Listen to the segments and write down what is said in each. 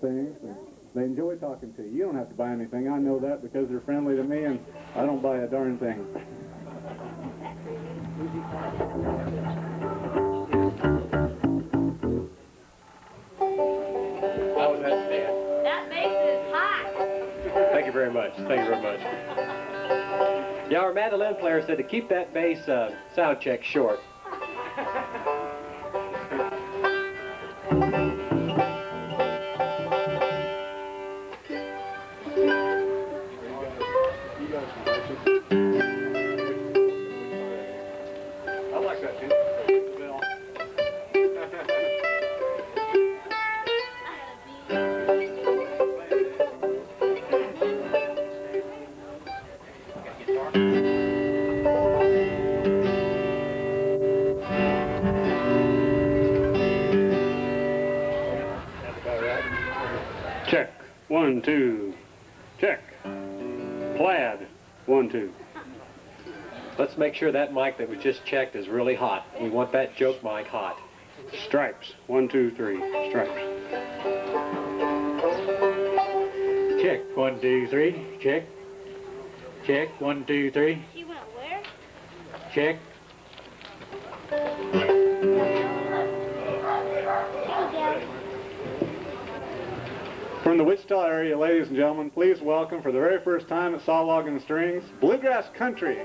things, and they enjoy talking to you. You don't have to buy anything. I know that because they're friendly to me, and I don't buy a darn thing. How was that stand? That makes it hot. Thank you very much. Thank you very much. Yeah, our mandolin player said to keep that bass sound check short. I like that too. Check. 1, 2. Check. Plaid. 1, 2. Let's make sure that mic that was just checked is really hot. We want that joke mic hot. Stripes. 1, 2, 3. Stripes. Check. 1, 2, 3. Check. Check. 1, 2, 3. She went where? Check. From the Wichita area, ladies and gentlemen, please welcome for the very first time at Sawlog and the Strings, Bluegrass Country.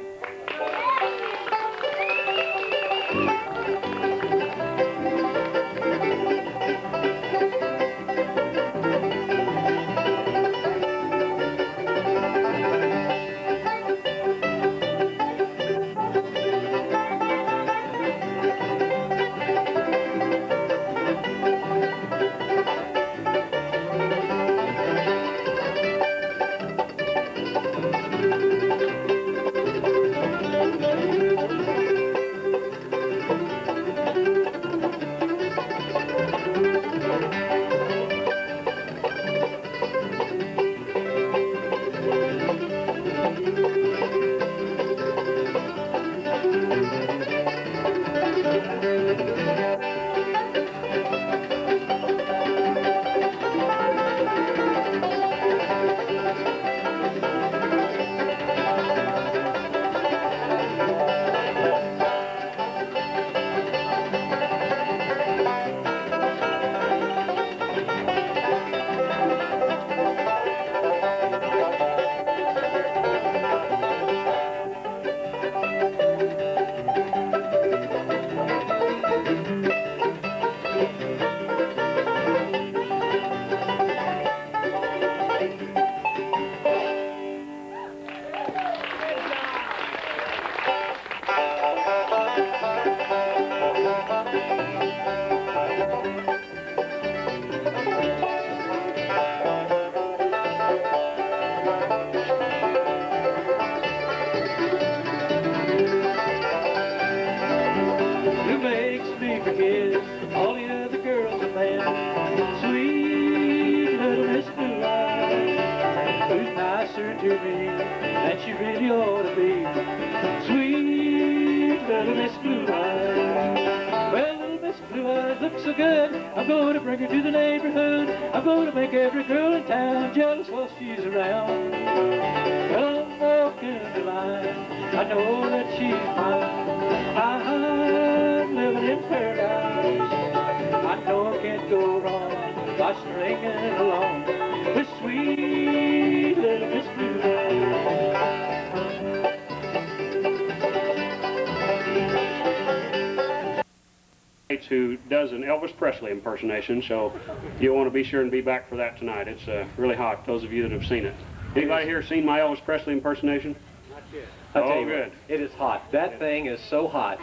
Who does an Elvis Presley impersonation, so you'll want to be sure and be back for that tonight. It's really hot, those of you that have seen it. Anybody here seen my Elvis Presley impersonation? Not yet. I'll tell you good. What, it is hot. That thing is so hot.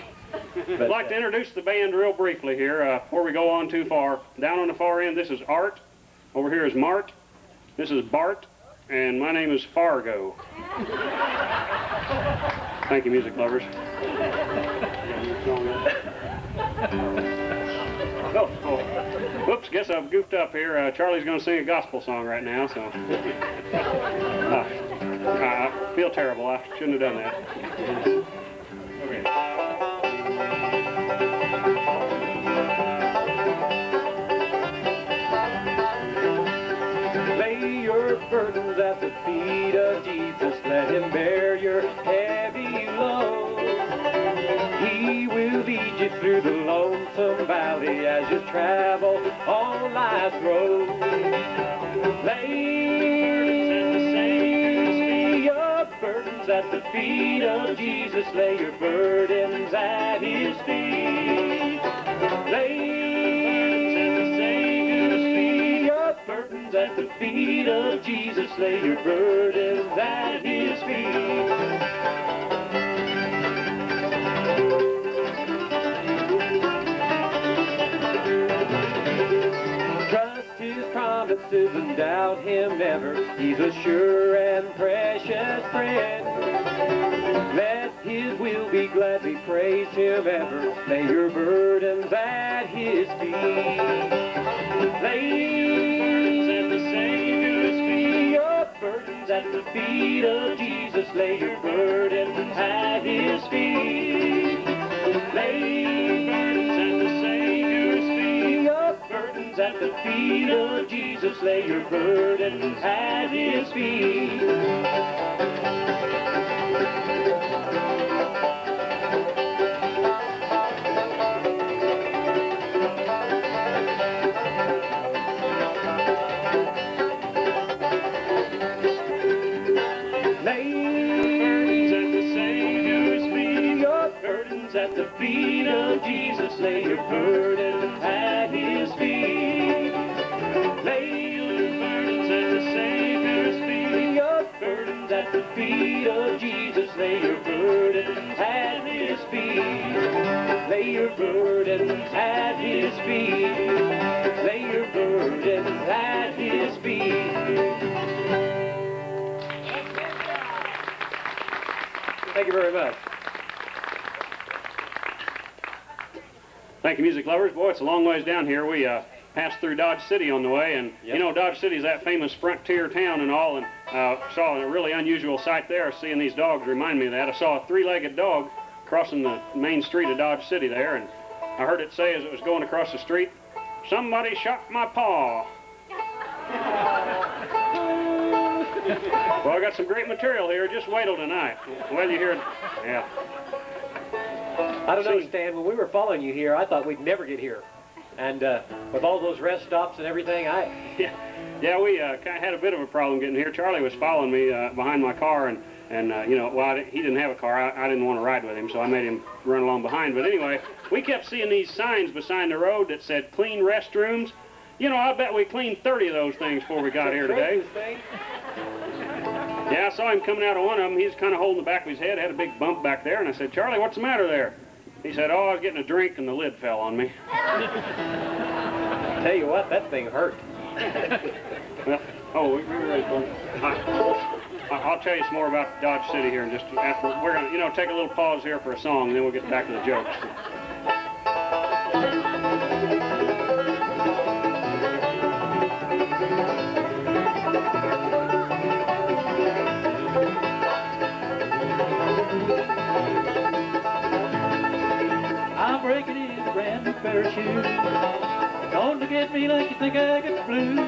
I'd like to introduce the band real briefly here before we go on too far. Down on the far end, this is Art. Over here is Mart. This is Bart. And my name is Fargo. Thank you, music lovers. Oh, whoops, guess I've goofed up here. Charlie's going to sing a gospel song right now, so. I feel terrible. I shouldn't have done that. Okay. burdens at the feet of Jesus. Let him bear your heavy load. He will lead you through the lonesome valley as you travel on life's road. Lay your burdens at the feet of Jesus. Lay your burdens at his feet. Lay your burdens at the feet of Jesus. Lay your burdens at his feet. Trust his promises and doubt him never. He's a sure and precious friend. Let his will be gladly praise him ever. Lay your burdens at his feet. Lay your burdens at the feet of Jesus. Lay your burdens at his feet. Lay your burdens at the feet of Jesus. Lay your burdens at his feet. At the feet of Jesus, lay your burdens at his feet. Lay your burdens at the Savior's feet. Your burdens at the feet of Jesus, lay your burdens at his feet. Lay your burdens at his feet. Lay your burdens at his feet. Thank you very much. Thank you, music lovers. Boy, it's a long ways down here. We passed through Dodge City on the way, and you know, Dodge City is that famous frontier town and all, and saw a really unusual sight there. Seeing these dogs remind me of that. I saw a three-legged dog crossing the main street of Dodge City there, and I heard it say as it was going across the street, "Somebody shot my paw." Well, I got some great material here. Just wait till tonight. Well, you hear it. Yeah. I don't know, Stan, when we were following you here, I thought we'd never get here. And with all those rest stops and everything, Yeah, we kind of had a bit of a problem getting here. Charlie was following me behind my car, and you know, well, he didn't have a car. I didn't want to ride with him, so I made him run along behind. But anyway, we kept seeing these signs beside the road that said clean restrooms. You know, I bet we cleaned 30 of those things before we got here today. Yeah, I saw him coming out of one of them. He was kind of holding the back of his head, had a big bump back there, and I said, "Charlie, what's the matter there?" He said, "Oh, I was getting a drink and the lid fell on me." Tell you what, that thing hurt. Well, oh, we were ready for it. I'll tell you some more about Dodge City here in just after. We're going to, you know, take a little pause here for a song, and then we'll get back to the jokes. I'm breaking in a brand new pair of shoes. Don't look at me like you think I got the blues.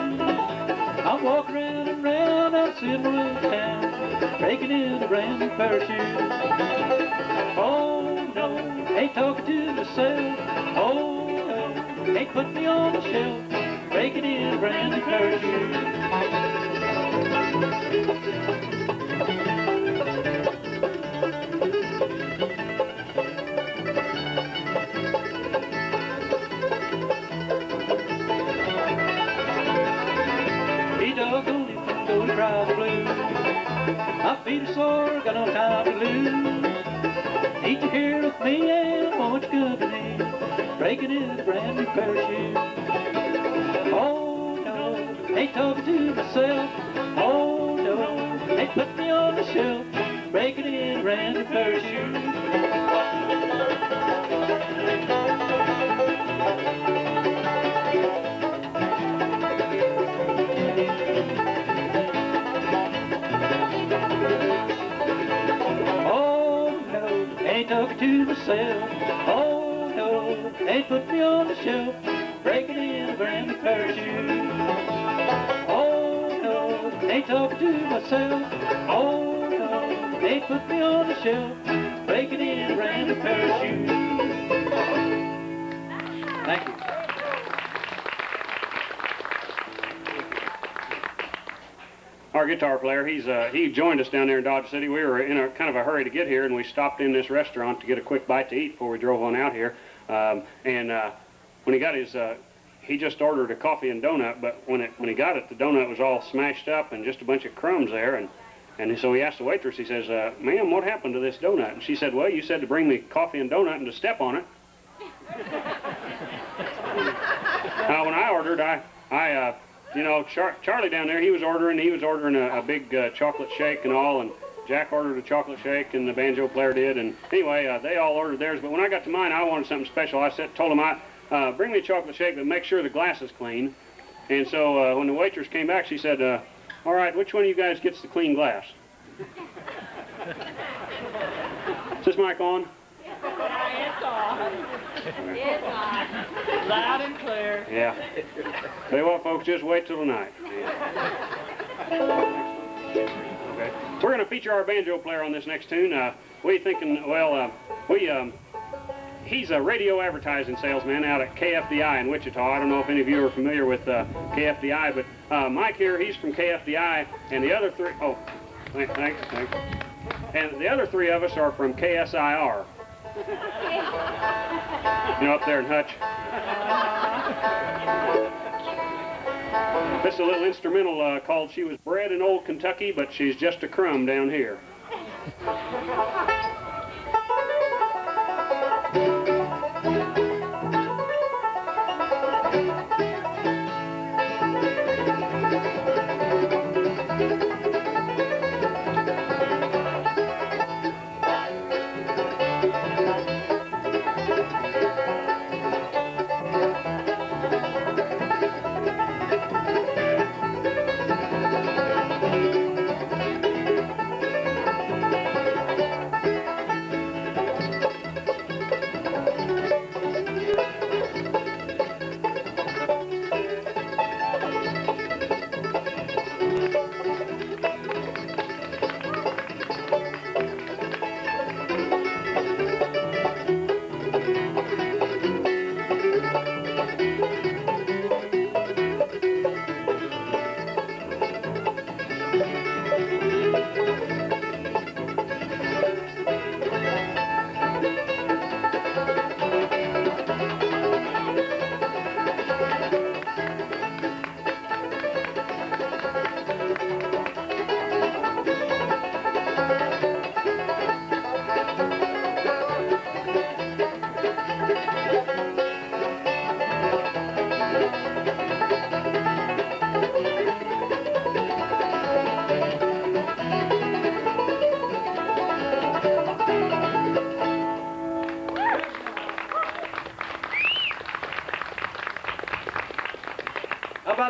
I'm walking round and round out Silver town, breaking in a brand new pair of shoes. Oh no, ain't talking to myself. Oh no, ain't putting me on the shelf, breaking in a brand new pair of shoes. My feet are sore, got no time to lose. Need you here with me and I want your company, breaking in a brand new pair of shoes. Oh no, ain't talking to myself. Oh no, ain't putting me on the shelf, breaking in a brand new pair of shoes. Ain't talking to myself. Oh no, ain't put me on the shelf, breaking in a brand new pair of shoes. Oh no, ain't talking to myself. Oh no, they put me on the shelf, breaking in a brand new pair of shoes. Thank you. Our guitar player, he joined us down there in Dodge City. We were in a kind of a hurry to get here, and we stopped in this restaurant to get a quick bite to eat before we drove on out here. When he got his, he just ordered a coffee and donut, but when he got it, the donut was all smashed up and just a bunch of crumbs there. And so he asked the waitress, he says, ma'am, what happened to this donut? And she said, well, you said to bring me coffee and donut and to step on it. When I ordered, you know, Charlie down there, he was ordering a big chocolate shake and all, and Jack ordered a chocolate shake, and the banjo player did, and anyway, they all ordered theirs, but when I got to mine, I wanted something special. I told them, bring me a chocolate shake, but make sure the glass is clean. And so when the waitress came back, she said, all right, which one of you guys gets the clean glass? Is this mic on? It's on. It's on. Loud and clear. Yeah. Tell you what, folks, just wait till tonight. Okay. We're going to feature our banjo player on this next tune. What are you thinking? Well, he's a radio advertising salesman out at KFDI in Wichita. I don't know if any of you are familiar with KFDI, but Mike here, he's from KFDI, and the other three, oh, thanks. And the other three of us are from KSIR. You know, up there in Hutch. This is a little instrumental called She Was Bred in Old Kentucky, but She's Just a Crumb Down Here.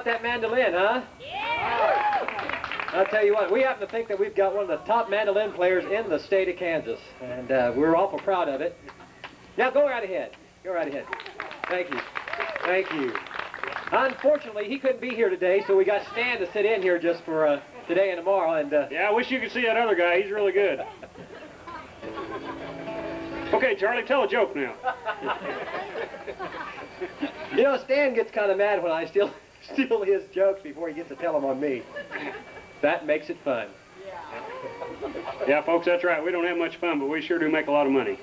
That mandolin, huh? Yeah! I'll tell you what, we happen to think that we've got one of the top mandolin players in the state of Kansas, and we're awful proud of it. Now, go right ahead. Go right ahead. Thank you. Thank you. Unfortunately, he couldn't be here today, so we got Stan to sit in here just for today and tomorrow. And yeah, I wish you could see that other guy. He's really good. Okay, Charlie, tell a joke now. You know, Stan gets kind of mad when I steal his jokes before he gets to tell them on me. That makes it fun. Yeah, folks, that's right. We don't have much fun, but we sure do make a lot of money.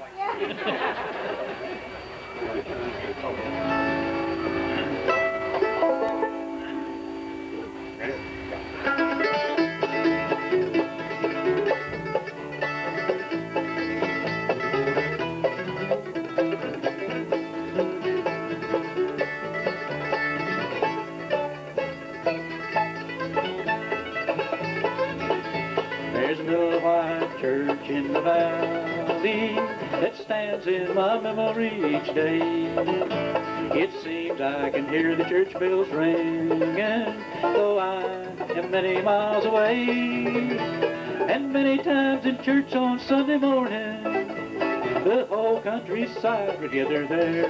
Church in the valley that stands in my memory each day. It seems I can hear the church bells ringing, though I am many miles away. And many times in church on Sunday morning, the whole countryside would gather there.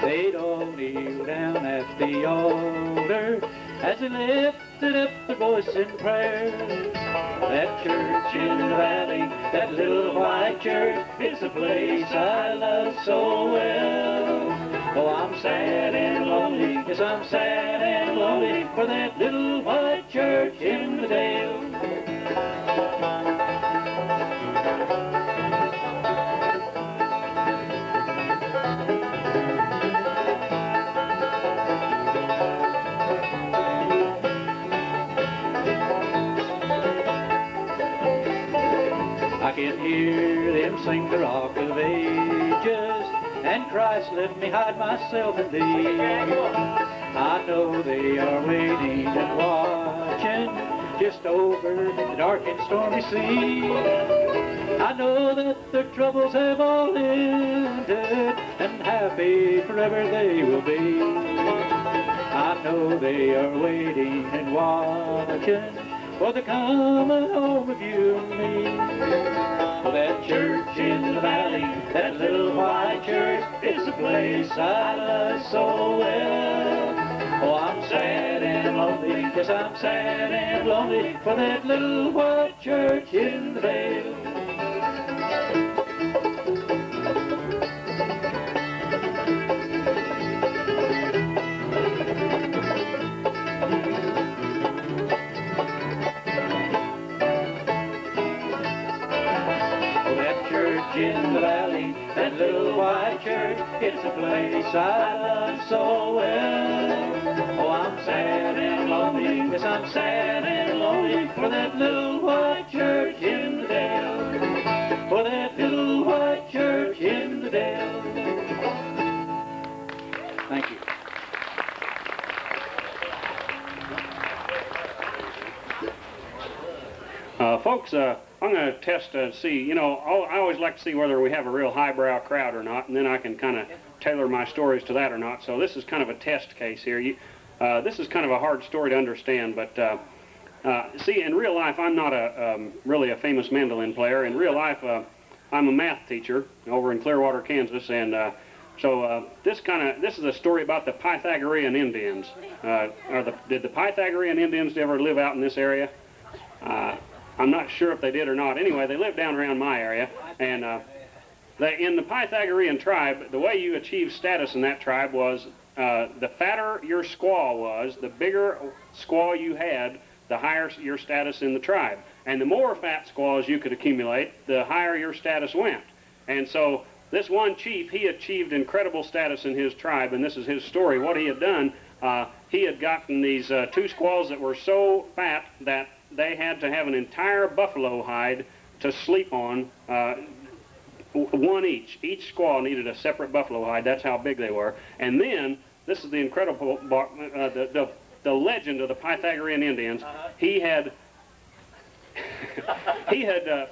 They'd all kneel down at the altar as they lifted up their voice in prayer. That church in the valley, that little white church, it's a place I love so well. Oh, I'm sad and lonely, yes, I'm sad and lonely for that little white church in the dale. I can hear them sing the Rock of Ages, and Christ let me hide myself in thee. I know they are waiting and watching just over the dark and stormy sea. I know that their troubles have all ended, and happy forever they will be. I know they are waiting and watching for the coming home of you and me. Oh, that church in the valley, that little white church, it's a place I love so well. Oh, I'm sad and lonely, yes, I'm sad and lonely for that little white church in the vale. In the valley, that little white church, it's a place I love so well. Oh, I'm sad and lonely, yes, I'm sad and lonely for that little white church in the dale. For that little white church in the dale. Thank you. Folks, I'm going to test and see, you know, I always like to see whether we have a real highbrow crowd or not, and then I can kind of tailor my stories to that or not. So this is kind of a test case here. This is kind of a hard story to understand, but see, in real life, I'm not really a famous mandolin player. In real life, I'm a math teacher over in Clearwater, Kansas, and so this is a story about the Pythagorean Indians. Did the Pythagorean Indians ever live out in this area? I'm not sure if they did or not. Anyway, they lived down around my area, and in the Pythagorean tribe, the way you achieved status in that tribe was the fatter your squaw was, the bigger squaw you had, the higher your status in the tribe. And the more fat squaws you could accumulate, the higher your status went. And so this one chief, he achieved incredible status in his tribe, and this is his story. What he had done, he had gotten these two squaws that were so fat that they had to have an entire buffalo hide to sleep on, one each. Each squaw needed a separate buffalo hide. That's how big they were. And then, this is the incredible, the legend of the Pythagorean Indians. He had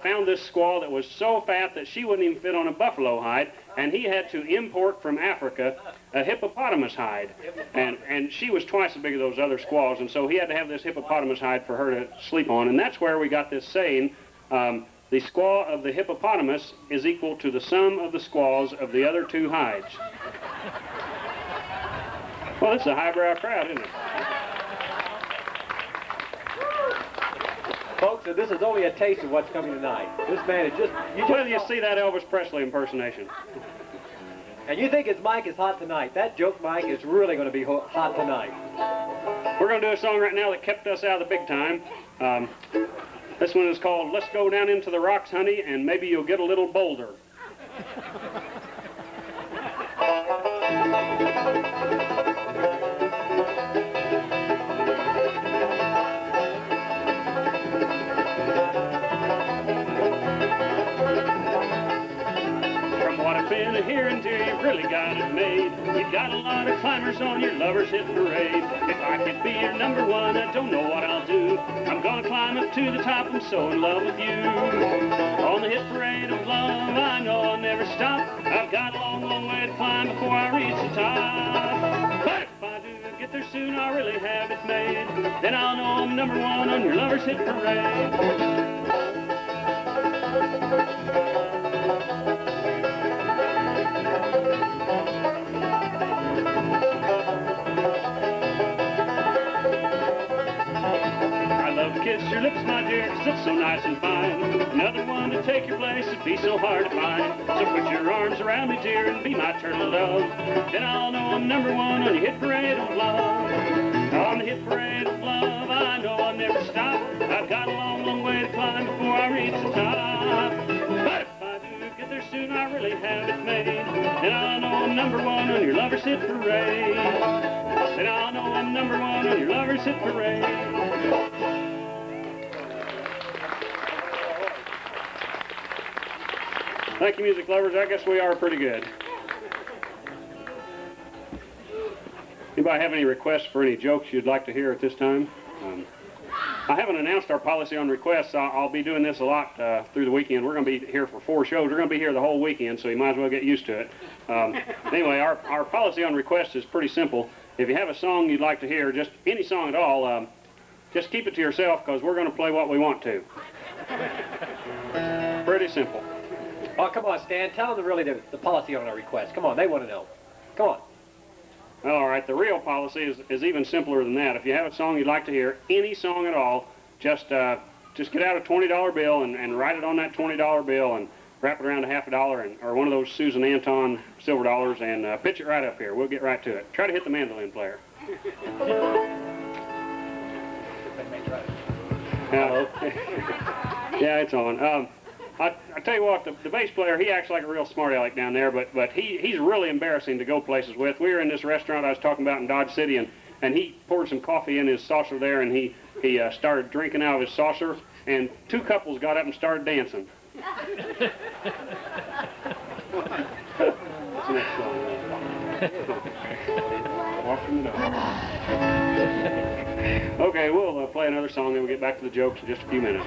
found this squaw that was so fat that she wouldn't even fit on a buffalo hide, and he had to import from Africa a hippopotamus hide, and she was twice as big as those other squaws, and so he had to have this hippopotamus hide for her to sleep on, and that's where we got this saying, the squaw of the hippopotamus is equal to the sum of the squaws of the other two hides. Well, it's a highbrow crowd, isn't it? Folks, this is only a taste of what's coming tonight. This man is just... Whether you see that Elvis Presley impersonation. And you think his mic is hot tonight. That joke mic is really going to be hot tonight. We're going to do a song right now that kept us out of the big time. This one is called Let's Go Down Into the Rocks, Honey, and Maybe You'll Get a Little Bolder. Hearing till you've really got it made. You've got a lot of climbers on your lover's hit parade. If I could be your number one, I don't know what I'll do. I'm gonna climb up to the top, I'm so in love with you. On the hit parade of love, I know I'll never stop. I've got a long, long way to climb before I reach the top. But if I do get there soon, I'll really have it made. Then I'll know I'm number one on your lover's hit parade. love to kiss your lips, my dear, 'cause it's so nice and fine. Another one to take your place, it'd be so hard to find. So put your arms around me, dear, and be my turtle dove. Then I'll know I'm number one on your hit parade of love. On the hit parade of love, I know I'll never stop. I've got a long, long way to climb before I reach the top. But if I do get there soon, I really have it made. Then I'll know I'm number one on your lover's hit parade. Then I'll know I'm number one on your lover's hit parade. Thank you, music lovers. I guess we are pretty good. Anybody have any requests for any jokes you'd like to hear at this time? I haven't announced our policy on requests. I'll be doing this a lot through the weekend. We're going to be here for 4 shows. We're going to be here the whole weekend, so you might as well get used to it. Anyway, our policy on requests is pretty simple. If you have a song you'd like to hear, just any song at all, just keep it to yourself, because we're going to play what we want to. Pretty simple. Oh, come on, Stan. Tell them the policy on our request. Come on, they want to know. Come on. All right, the real policy is even simpler than that. If you have a song you'd like to hear, any song at all, just get out a $20 bill and write it on that $20 bill and wrap it around a $50 or one of those Susan Anton silver dollars and pitch it right up here. We'll get right to it. Try to hit the mandolin player. Yeah, it's on. I tell you what, the bass player, he acts like a real smart aleck down there, but he's really embarrassing to go places with. We were in this restaurant I was talking about in Dodge City, and he poured some coffee in his saucer there, and he started drinking out of his saucer, and 2 couples got up and started dancing. What's the next song? Walking the dog. Okay, we'll play another song, then we'll get back to the jokes in just a few minutes.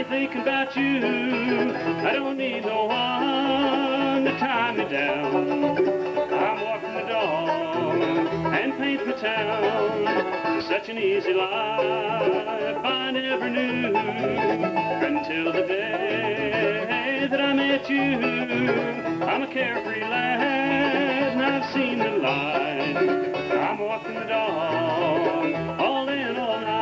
Thinking about you, I don't need no one to tie me down. I'm walking the dog and paint the town. Such an easy life I never knew until the day that I met you. I'm a carefree lad and I've seen the light. I'm walking the dog all day and all night.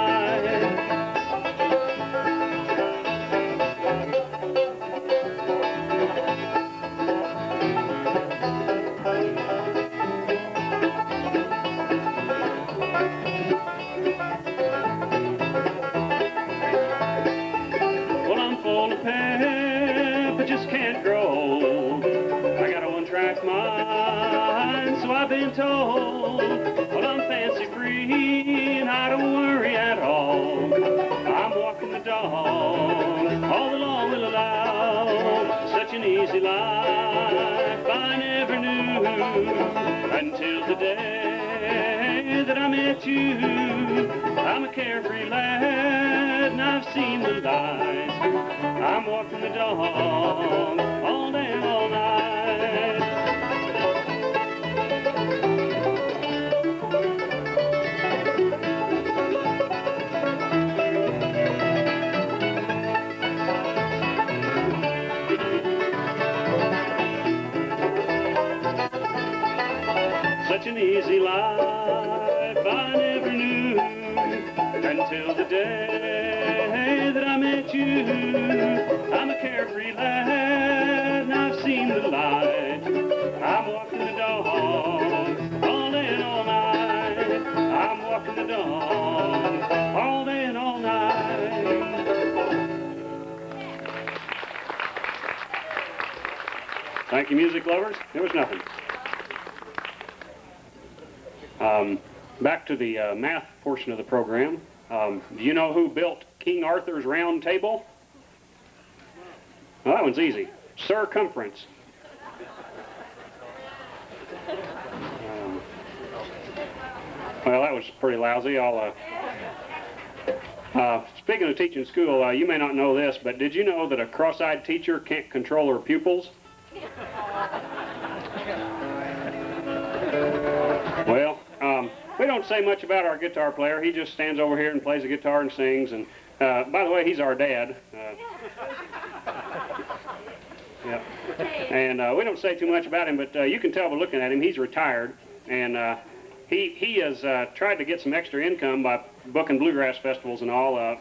I've been told, well, I'm fancy free and I don't worry at all. I'm walking the dog, all the law will allow. Such an easy life I never knew until the day that I met you. I'm a carefree lad and I've seen the light. I'm walking the dog all day and all night. Such an easy life I never knew until the day that I met you. I'm a carefree lad and I've seen the light. I'm walking the dog all day and all night. I'm walking the dog all day and all night. Thank you, music lovers. It was nothing. Back to the math portion of the program. Do you know who built King Arthur's round table? Well, that one's easy. Circumference. Well, that was pretty lousy. Speaking of teaching school, you may not know this, but did you know that a cross-eyed teacher can't control her pupils? Well, we don't say much about our guitar player. He just stands over here and plays the guitar and sings. And by the way, he's our dad. Yeah. And we don't say too much about him, but you can tell by looking at him, he's retired. And he has tried to get some extra income by booking bluegrass festivals and all,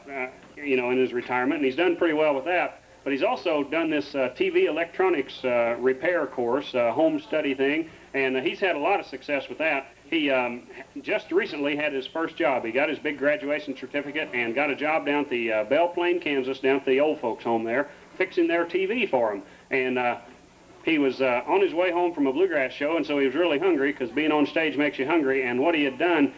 you know, in his retirement. And he's done pretty well with that. But he's also done this TV electronics repair course, home study thing. And he's had a lot of success with that. He just recently had his first job. He got his big graduation certificate and got a job down at the Belle Plaine, Kansas, down at the old folks' home there, fixing their TV for them. And he was on his way home from a bluegrass show, and so he was really hungry, because being on stage makes you hungry. And what he had done,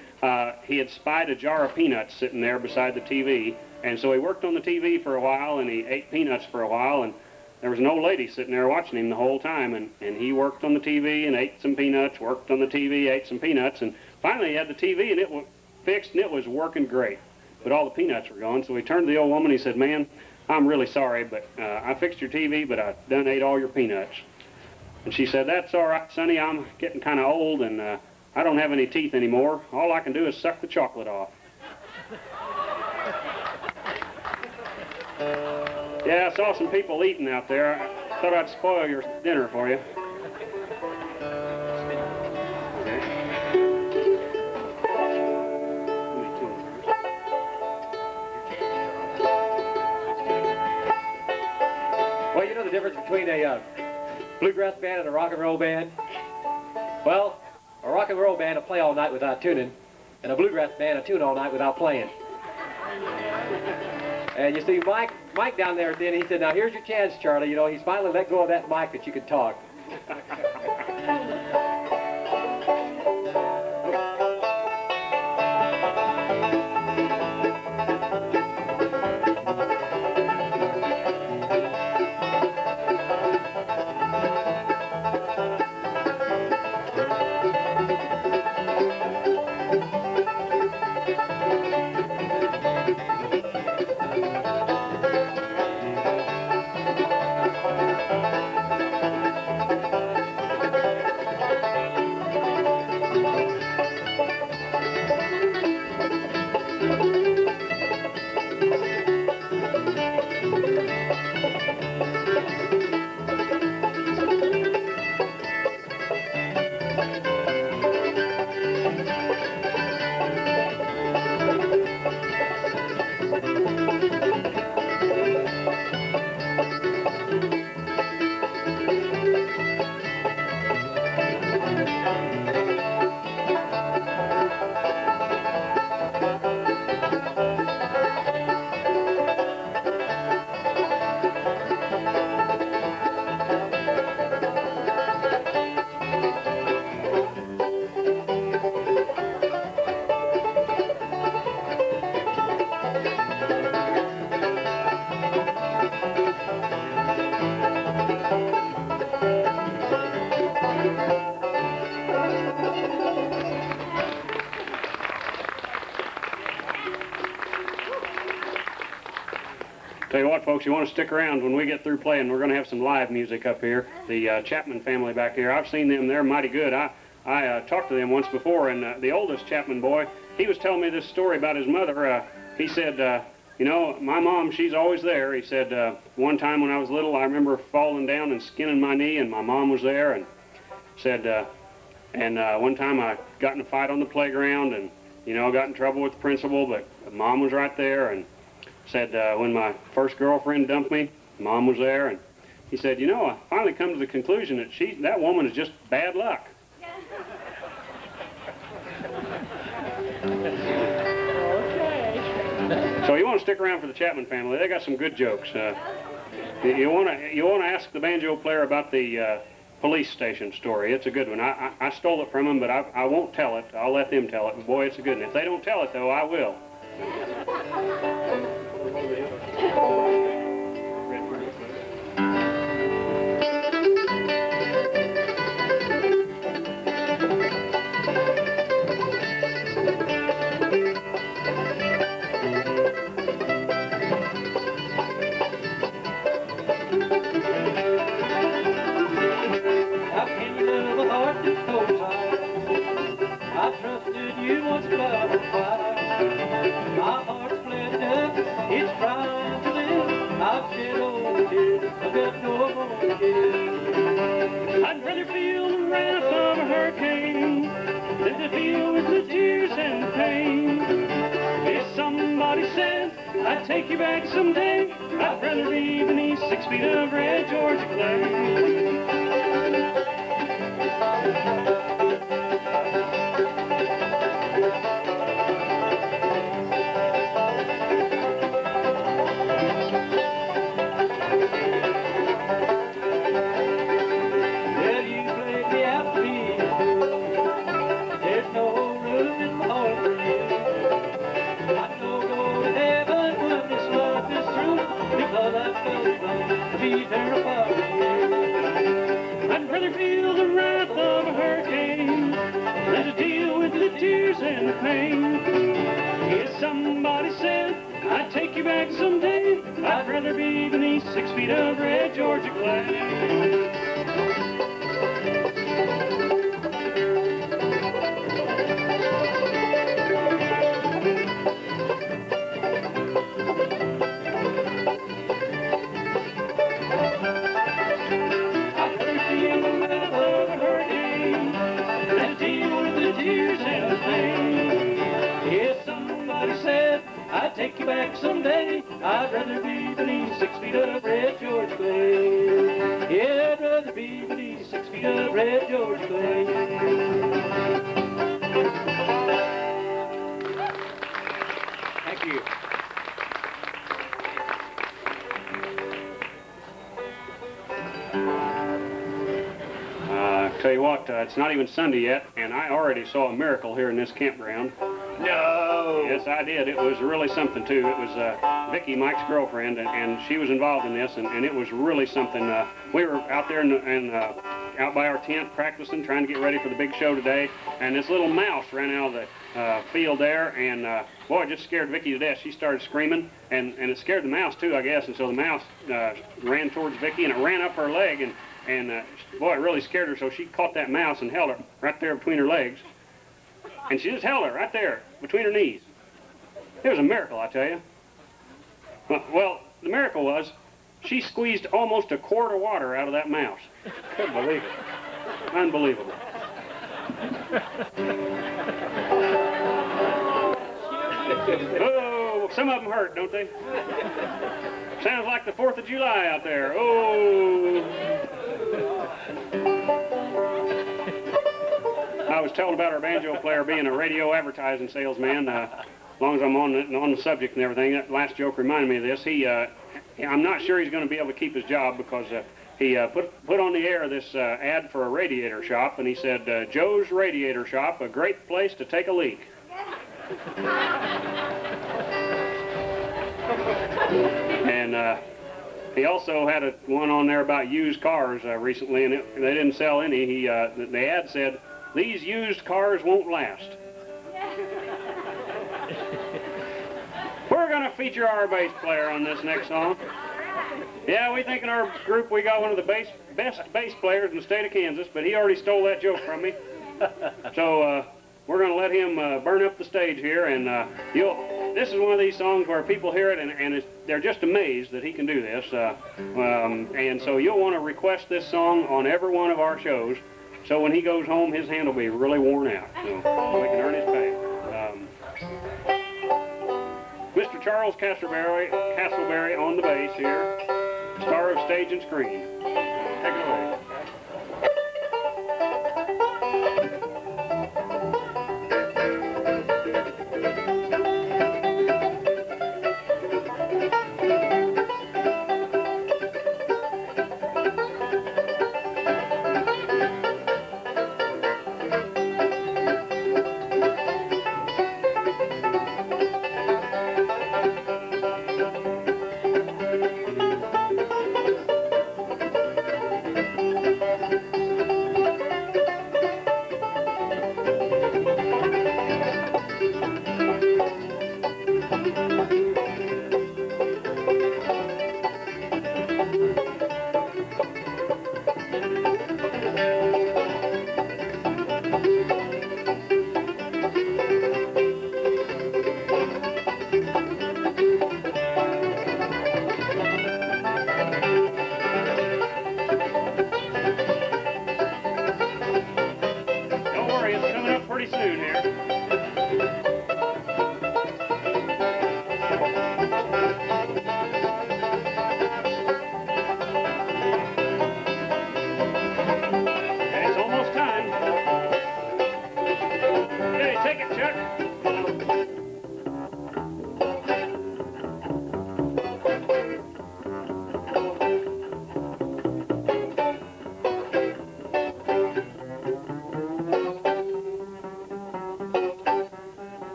he had spied a jar of peanuts sitting there beside the TV. And so he worked on the TV for a while, and he ate peanuts for a while, and there was an old lady sitting there watching him the whole time, and he worked on the TV and ate some peanuts, worked on the TV, ate some peanuts, and finally he had the TV, and it was fixed, and it was working great. But all the peanuts were gone, so he turned to the old woman, and he said, "Man, I'm really sorry, but I fixed your TV, but I done ate all your peanuts." And she said, "That's all right, sonny, I'm getting kind of old, and I don't have any teeth anymore. All I can do is suck the chocolate off." Yeah, I saw some people eating out there. I thought I'd spoil your dinner for you. Well, you know the difference between a bluegrass band and a rock and roll band? Well, a rock and roll band will play all night without tuning, and a bluegrass band will tune all night without playing. And you see, Mike down there then, he said, "Now here's your chance, Charlie." You know, he's finally let go of that mic that you could talk. Tell you what, folks, you want to stick around. When we get through playing, we're going to have some live music up here. The Chapman family back here, I've seen them. They're mighty good. I talked to them once before, and the oldest Chapman boy, he was telling me this story about his mother. He said, you know, my mom, she's always there. He said, one time when I was little, I remember falling down and skinning my knee, and my mom was there, and said, one time I got in a fight on the playground, and, you know, got in trouble with the principal, but Mom was right there. And said, when my first girlfriend dumped me, Mom was there. And he said, you know, I finally come to the conclusion that that woman is just bad luck. So you want to stick around for the Chapman family. They got some good jokes. You want to ask the banjo player about the police station story. It's a good one. I stole it from him, but I won't tell it. I'll let them tell it. Boy, it's a good one. If they don't tell it, though, I will. you once love and fire. My heart's bled up, it's trying to live. I've shed all the tears, I've got no more kids. I'd rather feel the wrath of a hurricane than to deal with the tears and the pain. If somebody said I'd take you back someday, I'd rather be beneath 6 feet of red Georgia clay. I'd rather feel the wrath of a hurricane than to deal with the tears and the pain. If somebody said I'd take you back someday, I'd rather be beneath 6 feet of red Georgia clay. Take you back someday, I'd rather be beneath 6 feet of red Georgia clay. Yeah, I'd rather be beneath 6 feet of red Georgia clay. Thank you. Tell you what, it's not even Sunday yet, and I already saw a miracle here in this campground. No! Yes, I did. It was really something, too. It was Vicky, Mike's girlfriend, and she was involved in this, and it was really something. We were out there out by our tent practicing, trying to get ready for the big show today, and this little mouse ran out of the field there, and boy, it just scared Vicky to death. She started screaming, and it scared the mouse, too, I guess, and so the mouse ran towards Vicky, and it ran up her leg, and boy, it really scared her, so she caught that mouse and held her right there between her legs. And she just held her right there between her knees. It was a miracle, I tell you. Well, the miracle was she squeezed almost a quart of water out of that mouse. Couldn't believe it. Unbelievable. Oh, some of them hurt, don't they? Sounds like the 4th of July out there. Oh. I was told about our banjo player being a radio advertising salesman. As long as I'm on the subject and everything, that last joke reminded me of this. I'm not sure he's going to be able to keep his job because he put on the air this ad for a radiator shop, and he said, Joe's Radiator Shop, a great place to take a leak. And he also had one on there about used cars recently, and they didn't sell any. The ad said, these used cars won't last. We're going to feature our bass player on this next song. Yeah, we think in our group we got one of the best bass players in the state of Kansas, but he already stole that joke from me. So we're going to let him burn up the stage here, and this is one of these songs where people hear it and they're just amazed that he can do this. And so you'll want to request this song on every one of our shows. So when he goes home, his hand will be really worn out, so we can earn his pay. Mr. Charles Castleberry on the bass here, star of stage and screen. Take it away.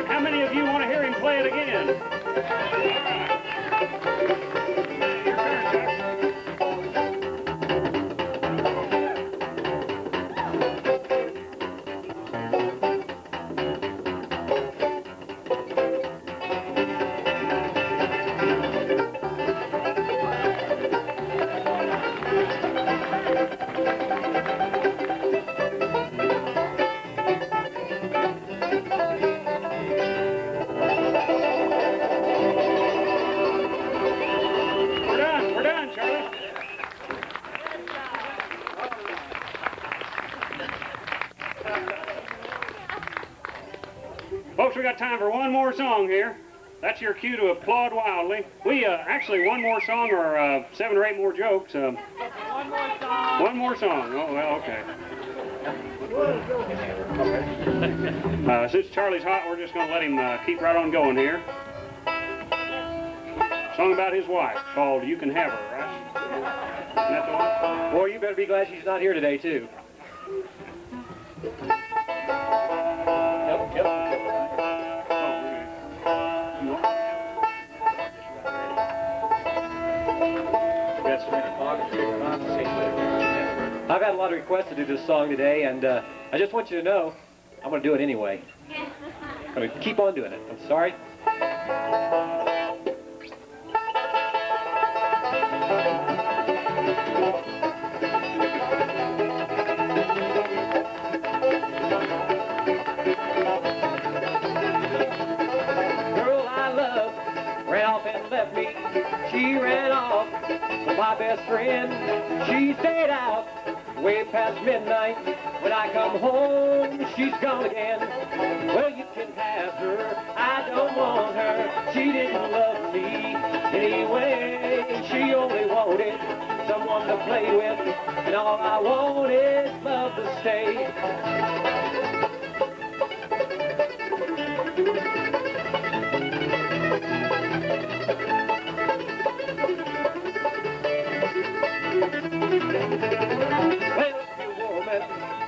How many of you want to hear him play it again? Your turn, Chuck. We're done, Charlie. Folks, we got time for one more song here. That's your cue to applaud wildly. We actually one more song or 7 or 8 more jokes. One more song. One more song. Oh well, okay. Since Charlie's hot, we're just going to let him keep right on going here. Song about his wife called "You Can Have Her," right? Isn't that the one? Boy, you better be glad she's not here today, too. Yep. I've had a lot of requests to do this song today, and I just want you to know I'm going to do it anyway. I'm going to keep on doing it. I'm sorry. Girl I love ran off and left me. She ran off with my best friend. She stayed out way past midnight. When I come home, she's gone again. Well, you can have her, I don't want her. She didn't love me anyway. She only wanted someone to play with, and all I want is love to stay.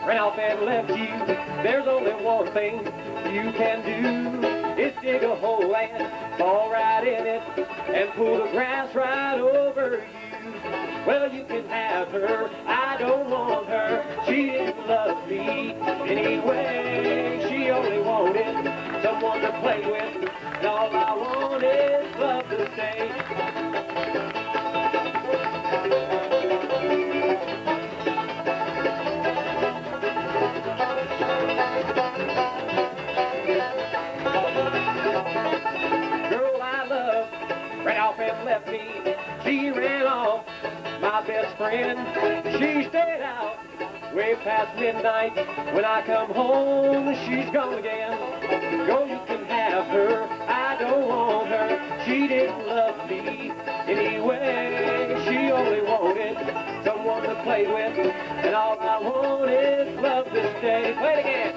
Ran off and left you. There's only one thing you can do, is dig a hole and fall right in it and pull the grass right over you. Well, you can have her, I don't want her. She didn't love me anyway. She only wanted someone to play with, and all I want is love to stay. Left me, she ran off, my best friend. She stayed out way past midnight. When I come home, she's gone again. Go, you can have her, I don't want her. She didn't love me anyway. She only wanted someone to play with, and all I want is love to stay. Play it again.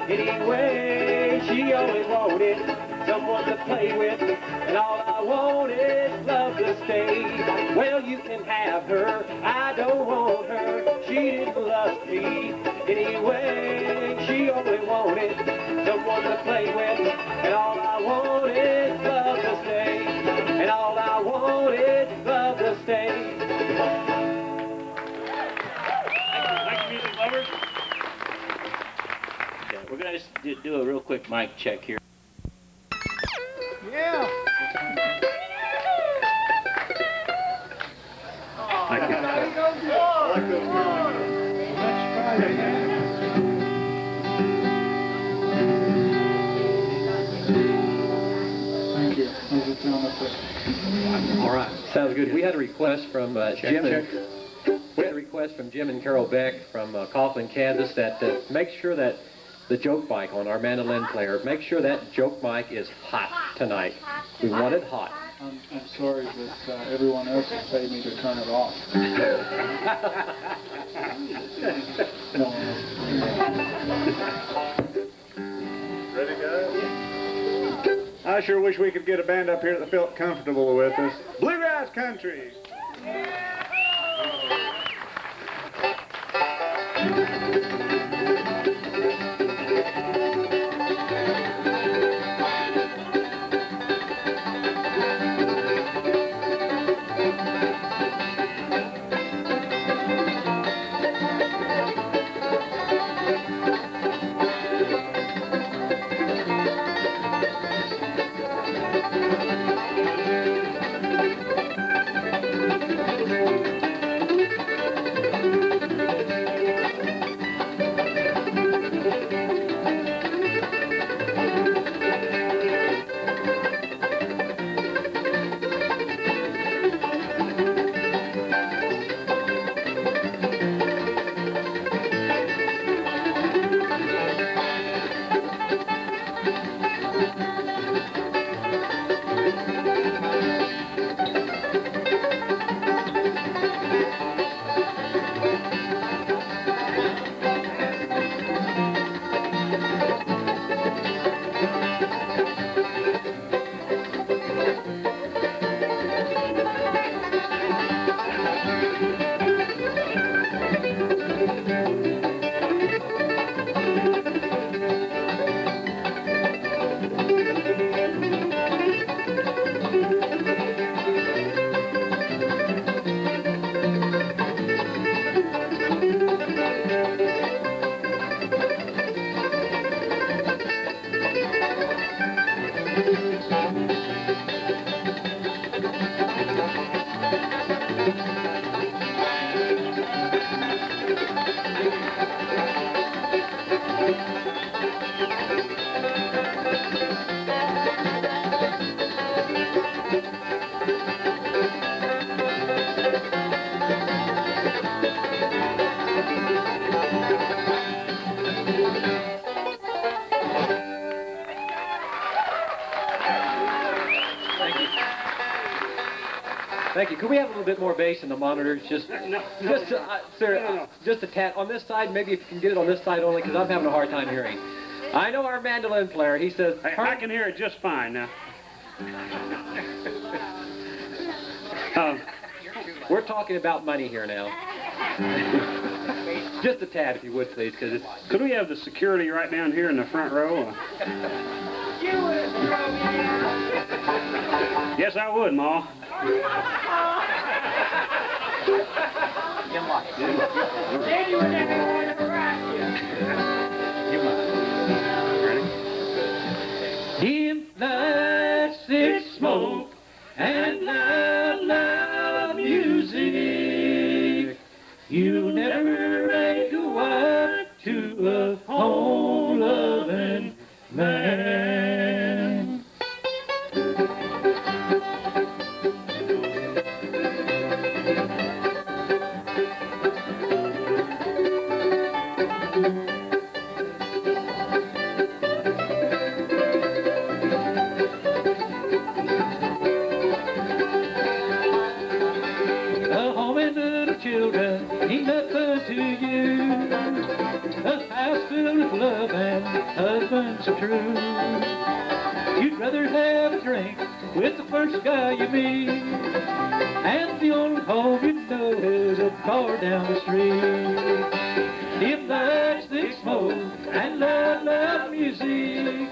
Anyway, she only wanted someone to play with, and all I want is love to stay. Well, you can have her, I don't want her. She didn't love me anyway. She only wanted someone to play with, and all I want is love to stay. And all I want is love to stay. Thank you, music lovers. We're going to just do a real quick mic check here. Yeah. Thank you. I like those next Friday. Thank you. How's it sound up there? All right. Sounds good. We had a request from Jim. We had a request from Jim and Carol Beck from Coughlin, Kansas, that make sure that the joke mic on our mandolin player, make sure that joke mic is hot tonight. We want it hot. I'm sorry, but everyone else has paid me to turn it off. No. Ready, guys? I sure wish we could get a band up here that felt comfortable with us. Bluegrass Country! Thank you. Could we have a little bit more bass in the monitors? Just, No, sir, no. just a tad on this side. Maybe if you can get it on this side only, because I'm having a hard time hearing. I know our mandolin player. He says, I can hear it just fine now. we're talking about money here now. Just a tad, if you would, please, because it's. Could we have the security right down here in the front row? Yes, I would, Ma. Dim lights, thick smoke, and loud, loud music. You never make a wife to a home-loving man. A home and little children ain't nothing to you. A house filled with love and husbands so true. You'd rather have a drink with the first guy you meet, and the only home you know is a bar down the street. Dim lights, thick smoke, and loud, loud music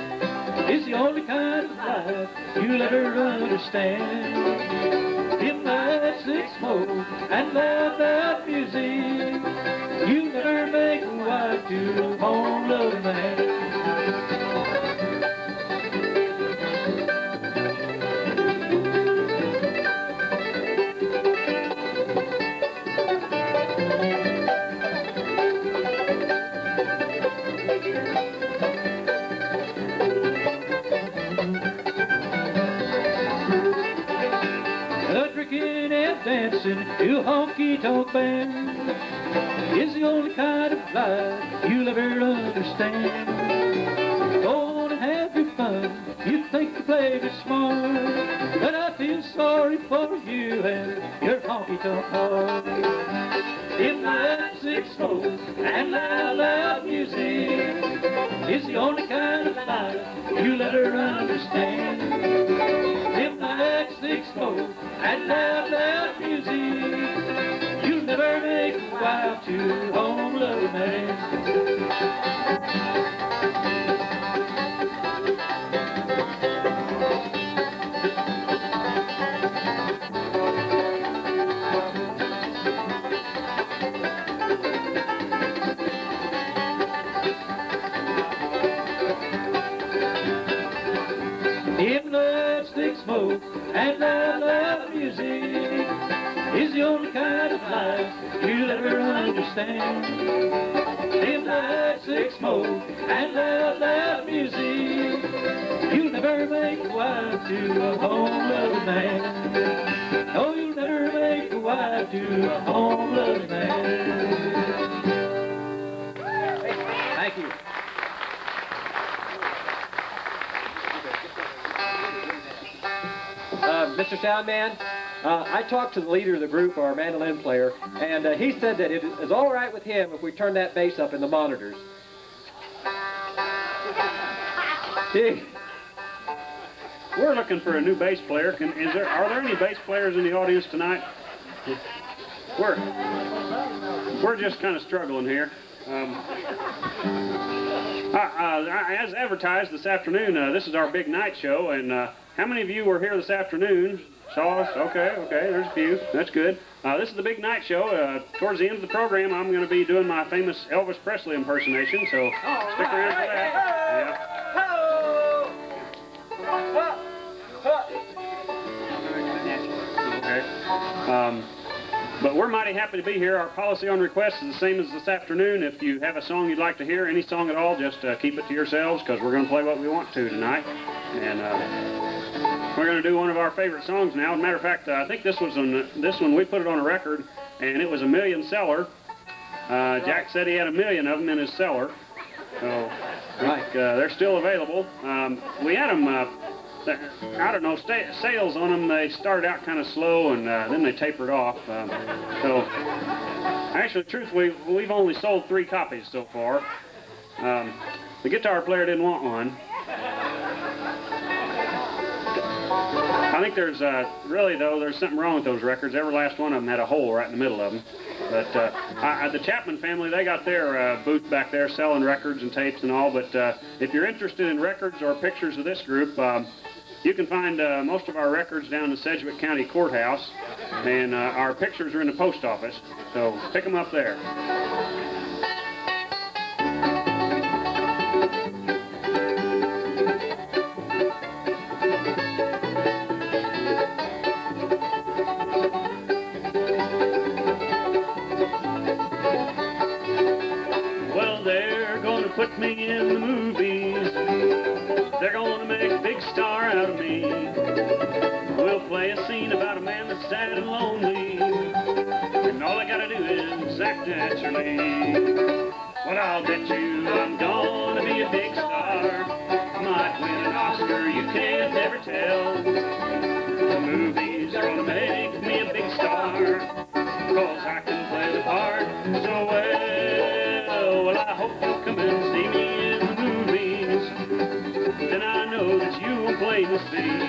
is the only kind of life you'll ever understand. Dim lights, thick smoke, and loud, loud music, you never make a wife to a home-loving man. Drinking and dancing to a honky-tonk band is the only kind of life you'll ever understand. Go on and have your fun You think you played it smart, but I feel sorry for you and your honky-tonk heart. If that six smoke and loud music is the only kind of life you let her understand. If that six smoke and loud music, you'll never make a wife to a home loving man. If lipstick smoke and loud music is the only kind of life you'll ever understand. If lipstick smoke and loud music, you'll never make a wife to a home-loving man. No, you'll never make a wife to a home-loving man. Thank you. Mr. Soundman, I talked to the leader of the group, our mandolin player, and he said that it is all right with him if we turn that bass up in the monitors. Gee, we're looking for a new bass player. Are there any bass players in the audience tonight? We're just kind of struggling here. As advertised this afternoon, this is our big night show, and how many of you were here this afternoon? Saw us? Okay, there's a few. That's good. This is the big night show. Towards the end of the program, I'm going to be doing my famous Elvis Presley impersonation, so stick around for that. Yeah. Okay. But we're mighty happy to be here. Our policy on requests is the same as this afternoon. If you have a song you'd like to hear, any song at all, just keep it to yourselves, because we're going to play what we want to tonight. And we're going to do one of our favorite songs now. As a matter of fact, I think this one we put it on a record, and it was a million seller. Jack said he had 1 million of them in his cellar. So they're still available. We had them, I don't know, sales on them, they started out kind of slow, and then they tapered off. So actually, truthfully, we've only sold 3 copies so far. The guitar player didn't want one. I think there's there's something wrong with those records. Every last one of them had a hole right in the middle of them. But the Chapman family, they got their booth back there selling records and tapes and all. But if you're interested in records or pictures of this group, you can find most of our records down in the Sedgwick County Courthouse, and our pictures are in the post office. So pick them up there. Put me in the movies. They're gonna make a big star out of me. We'll play a scene about a man that's sad and lonely, and all I gotta do is act naturally. Well, I'll bet you I'm gonna be a big star. Might win an Oscar, you can't never tell. The movies are gonna make me a big star, 'cause I can play the part so well. Well, I hope you'll come and see me in the movies. Then I know that you will plainly see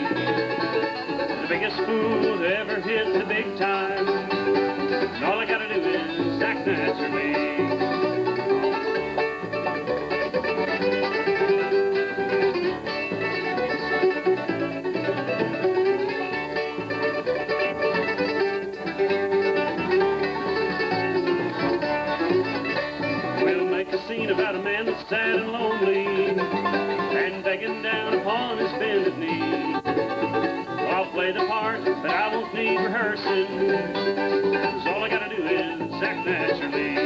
the biggest fool who ever hit the big time. And all I gotta do is act naturally. About a man that's sad and lonely and begging down upon his bended knee. Well, I'll play the part, but I won't need rehearsing, 'cause all I gotta do is act naturally.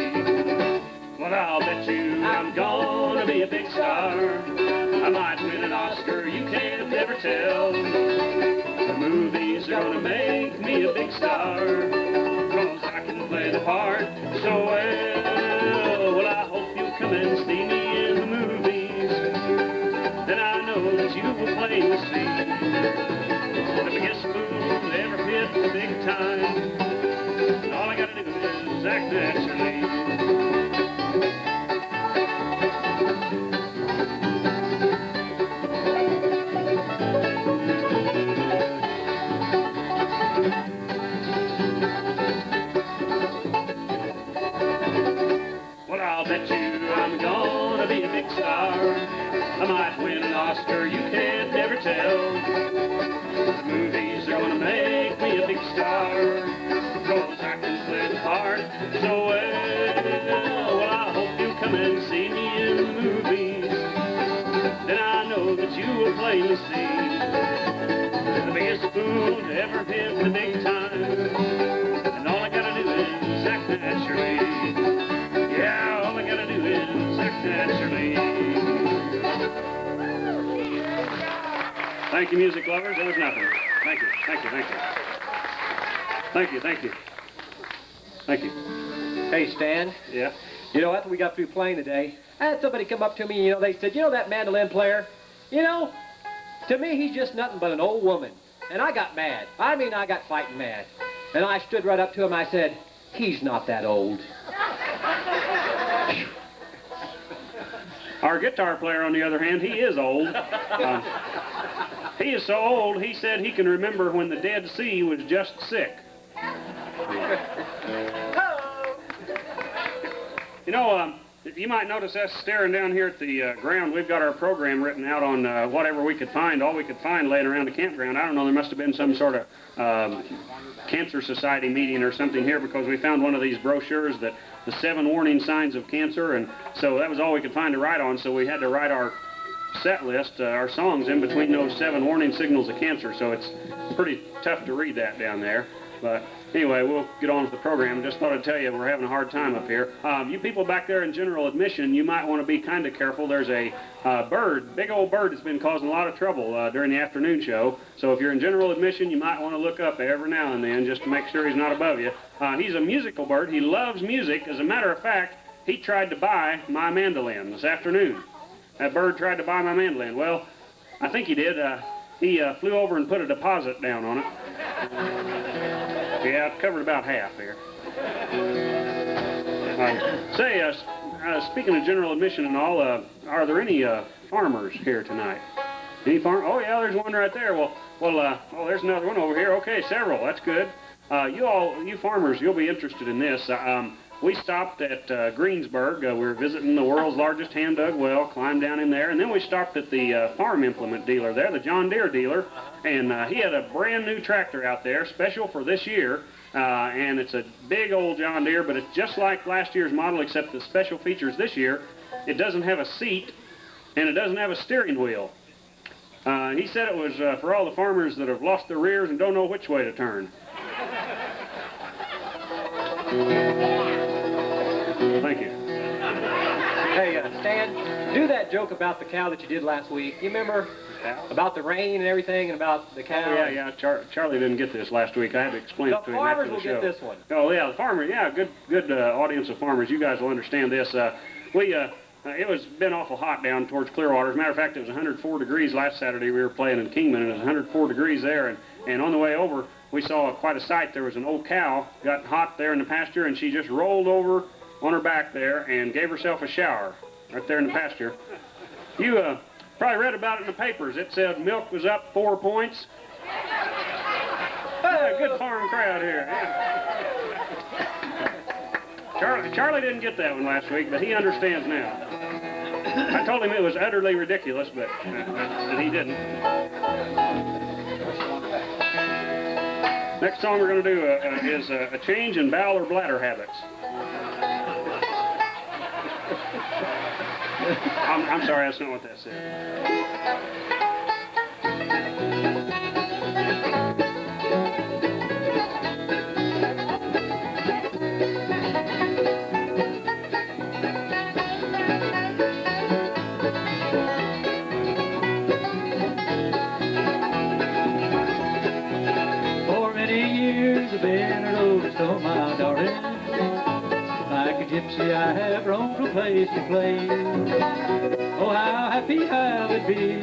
Well, I'll bet you I'm gonna be a big star. I might win an Oscar, you can't never tell. The movies are gonna make me a big star, 'cause I can play the part so well. Well, I hope you'll come and see me in the movies. Then I know that you will play see. The biggest fool that ever hit the big time. And all I gotta do is act naturally. Well, I'll bet you I'm gonna be a big star. I might win an Oscar, you can never tell. The movies are gonna make me a big star, 'cause I can play the part so well. Well, I hope you come and see me in the movies. Then I know that you will plainly see the biggest fool to ever hit the big time. And all I gotta do is act naturally. Yeah, all I gotta do is act naturally. Thank you, music lovers. That was nothing. Thank you, thank you, thank you. Thank you, thank you. Thank you. Hey, Stan. Yeah? You know, after we got through playing today, I had somebody come up to me, you know, they said, you know that mandolin player? You know, to me, he's just nothing but an old woman. And I got mad. I mean, I got fighting mad. And I stood right up to him, I said, he's not that old. Our guitar player, on the other hand, he is old. He is so old, he said he can remember when the Dead Sea was just sick. You know, you might notice us staring down here at the ground. We've got our program written out on whatever we could find, all we could find laying around the campground. I don't know, there must have been some sort of Cancer Society meeting or something here, because we found one of these brochures that the 7 warning signs of cancer, and so that was all we could find to write on, so we had to write our set list, our songs in between those 7 warning signals of cancer, so it's pretty tough to read that down there. But anyway, we'll get on with the program. Just thought I'd tell you we're having a hard time up here. You people back there in general admission, you might want to be kind of careful. There's a bird, big old bird, that's been causing a lot of trouble during the afternoon show. So if you're in general admission, you might want to look up every now and then just to make sure he's not above you. He's a musical bird. He loves music. As a matter of fact, he tried to buy my mandolin this afternoon. That bird tried to buy my mandolin. Well, I think he did. He flew over and put a deposit down on it. Yeah, I've covered about half here. Speaking of general admission and all, are there any farmers here tonight? Any farm? Oh yeah, there's one right there. Well, there's another one over here. Okay, several. That's good. You farmers, you'll be interested in this. We stopped at Greensburg. We were visiting the world's largest hand-dug well, climbed down in there, and then we stopped at the farm implement dealer there, the John Deere dealer, and he had a brand new tractor out there, special for this year, and it's a big old John Deere, but it's just like last year's model, except the special features this year, it doesn't have a seat, and it doesn't have a steering wheel. He said it was for all the farmers that have lost their rears and don't know which way to turn. Thank you. Hey, Stan, do that joke about the cow that you did last week. You remember about the rain and everything and about the cow? Oh, yeah. Charlie didn't get this last week. I had to explain it to him after the show. The farmers will get this one. Oh, yeah, the farmer. Yeah, good audience of farmers. You guys will understand this. It was been awful hot down towards Clearwater. As a matter of fact, it was 104 degrees last Saturday. We were playing in Kingman, and it was 104 degrees there. And on the way over, we saw quite a sight. There was an old cow, got hot there in the pasture, and she just rolled over on her back there and gave herself a shower right there in the pasture. You probably read about it in the papers. It said milk was up 4 points. Good farm crowd here. Yeah. Charlie didn't get that one last week, but he understands now. I told him it was utterly ridiculous, but he didn't. Next song we're going to do is a change in bowel or bladder habits. I'm sorry, that's not what that said. For many years I've been a road so my darling. Like a gypsy I have roamed from place to place. Oh, how happy I would be,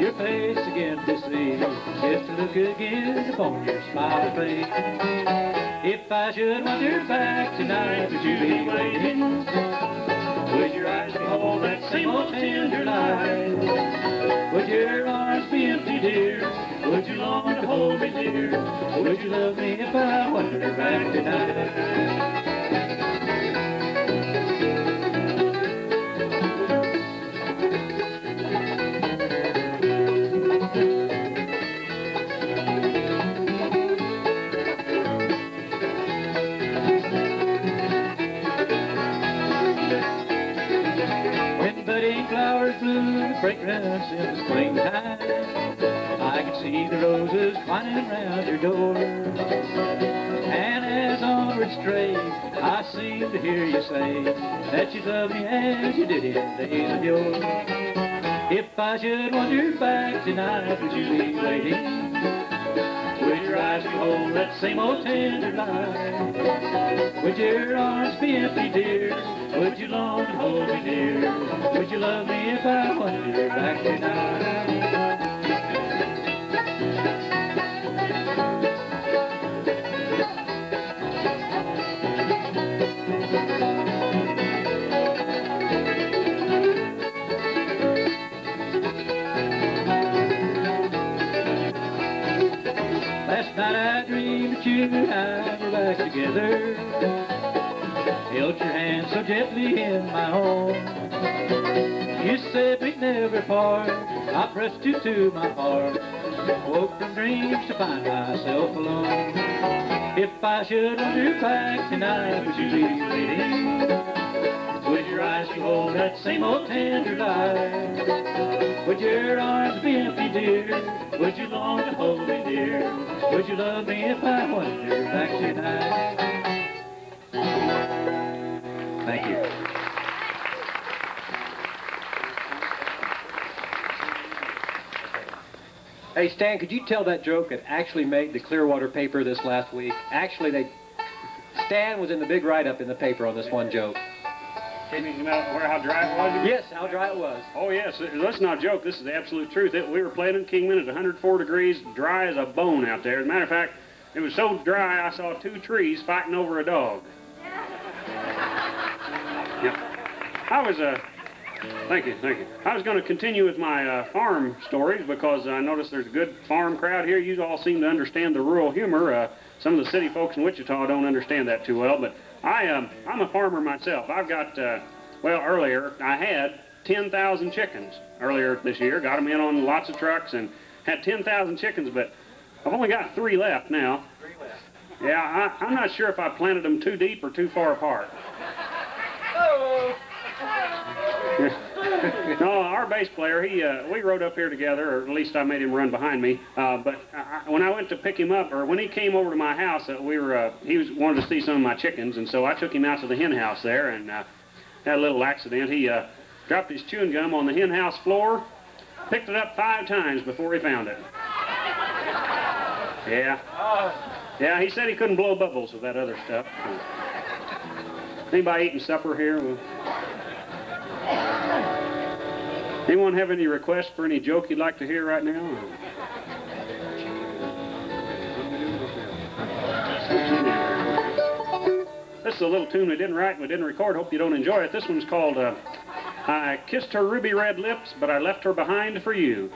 your face again to see, just to look again upon your smiling face. If I should wander back tonight, would you be waiting? Would your eyes behold that same old tender light? Would your arms be empty, dear? Would you long to hold me dear? Or would you love me if I wander back tonight? Flowers bloom, fragrance in the springtime. I can see the roses twining round your door. And as onward stray, I seem to hear you say that you love me as you did in days of yore. If I should wander back tonight, would you be waiting? Would your eyes behold that same old tender light? Would your arms be empty, dear? Would you long to hold me dear? Would you love me if I wander back tonight? Last night I dreamed that you and I were back together. Held your hand so gently in my own. You said we'd never part. I pressed you to my heart. Woke from dreams to find myself alone. If I should wander back tonight, would you be waiting? Would your eyes behold that same old tender light? Would your arms be empty, dear? Would you long to hold me dear? Would you love me if I wander back tonight? Thank you. Hey, Stan, could you tell that joke that actually made the Clearwater paper this last week? Actually, Stan was in the big write-up in the paper on this one joke. Can you know how dry it was? Yes, how dry it was. Oh, yes. Let's not joke. This is the absolute truth. We were playing in Kingman at 104 degrees, dry as a bone out there. As a matter of fact, it was so dry I saw two trees fighting over a dog. Yep. Thank you. I was going to continue with my farm stories because I noticed there's a good farm crowd here. You all seem to understand the rural humor. Some of the city folks in Wichita don't understand that too well, but I'm a farmer myself. I've got, earlier I had 10,000 chickens earlier this year. Got them in on lots of trucks and had 10,000 chickens, but I've only got 3 left now. 3 left. Yeah, I'm not sure if I planted them too deep or too far apart. Oh. No, our bass player, we rode up here together, or at least I made him run behind me. But when I went to pick him up, or when he came over to my house, he wanted to see some of my chickens, and so I took him out to the hen house there, and had a little accident. He dropped his chewing gum on the hen house floor, picked it up 5 times before he found it. Yeah. Yeah, he said he couldn't blow bubbles with that other stuff. Anybody eating supper here? Anyone have any requests for any joke you'd like to hear right now? This is a little tune we didn't write and we didn't record. Hope you don't enjoy it. This one's called I Kissed Her Ruby Red Lips, But I Left Her Behind for You.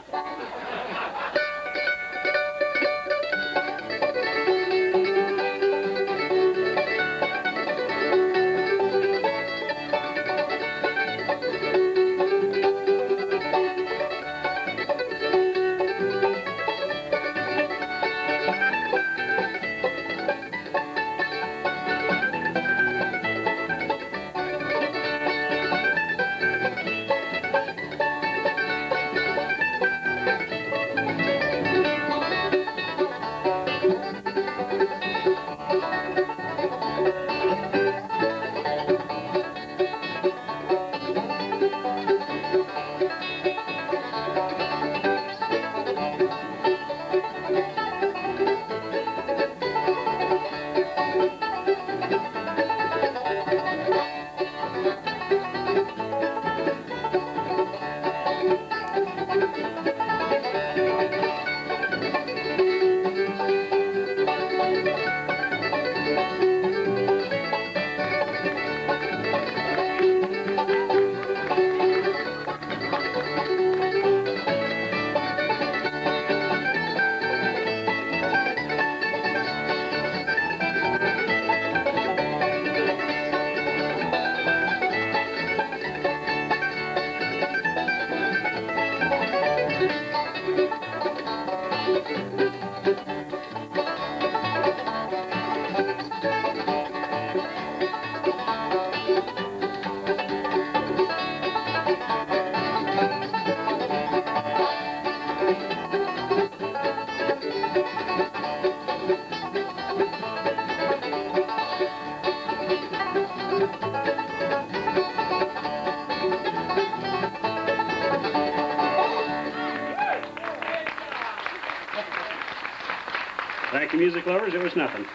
Thank you, music lovers. It was nothing.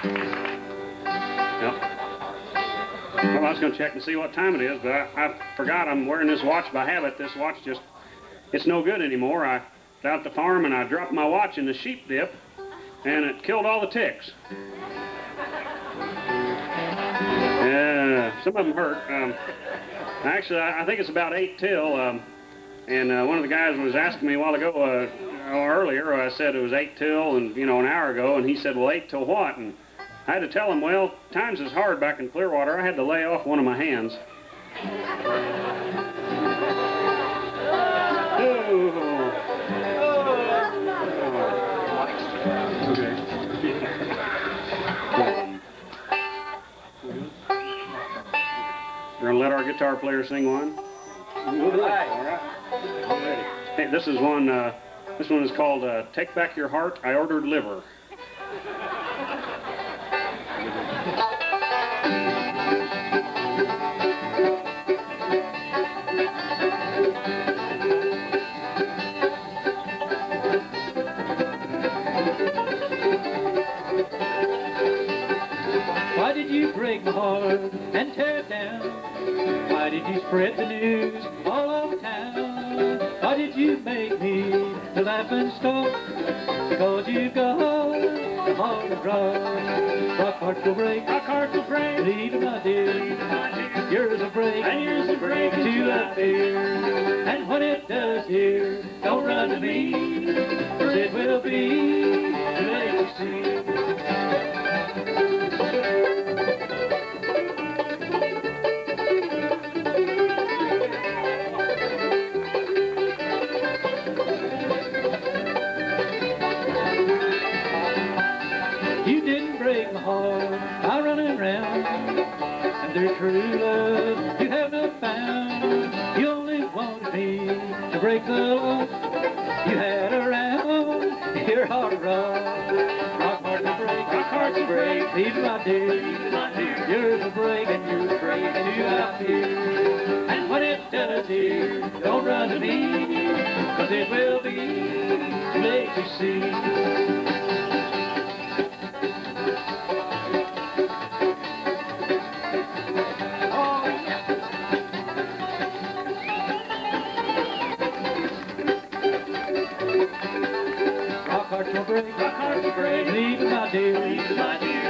Yep. Well, I was going to check and see what time it is, but I forgot I'm wearing this watch by habit. This watch just, it's no good anymore. I was out at the farm and I dropped my watch in the sheep dip, and it killed all the ticks. Yeah, some of them hurt. Actually, I think it's about 8 till, and one of the guys was asking me a while ago, earlier, I said it was 8 till, and, you know, an hour ago, and he said, well, 8 till what? And I had to tell him, well, times is hard back in Clearwater. I had to lay off one of my hands. We're going to let our guitar player sing one. All right. Hey, this is one, this one is called Take Back Your Heart, I Ordered Liver. Why did you break my heart and tear it down? Why did you spread the news all over town? Why did you make me the laughing stock? Because you've got the heart of rock. Rock hearts will break, rock hearts will break. Believe it, my dear, yours will break, and yours will break into a fear. And when it does, dear, don't run to me, 'cause it will be too late to see. Break my heart by running round, and their true love you have not found. You only wanted me to break the love you had around your heart of rock. Rock hearts will break, rock hearts will break. Even my dear, yours will break, and yours will break into a fear. And when it does, dear, don't run to me, 'cause it will be too late to see. Leave my dear,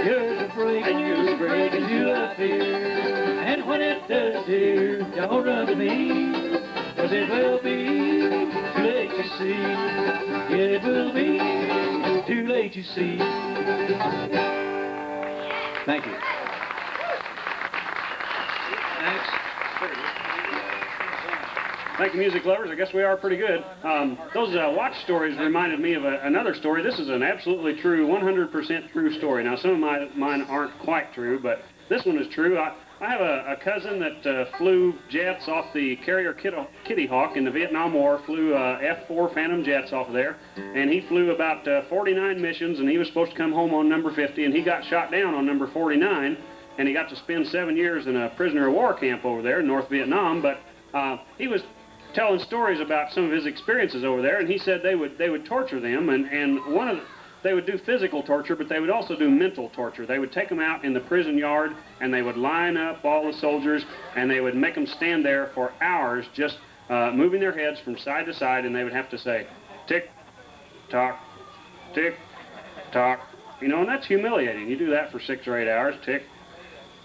yours will break, and yours will break into a fear. And when it does, dear, don't run to me, 'cause it will be too late to see. It will be too late to see. Thank you. Thanks. Thank you, music lovers. I guess we are pretty good. Those watch stories reminded me of another story. This is an absolutely true, 100% true story. Now, some of mine aren't quite true, but this one is true. I have a cousin that flew jets off the Carrier Kitty Hawk in the Vietnam War, flew F-4 Phantom jets off there, and he flew about 49 missions, and he was supposed to come home on number 50, and he got shot down on number 49, and he got to spend 7 years in a prisoner of war camp over there in North Vietnam, but he was telling stories about some of his experiences over there, and he said they would torture them, and they would do physical torture, but they would also do mental torture. They would take them out in the prison yard, and they would line up all the soldiers, and they would make them stand there for hours just moving their heads from side to side, and they would have to say, tick, tock, tick, tock. You know, and that's humiliating. You do that for 6 or 8 hours, tick,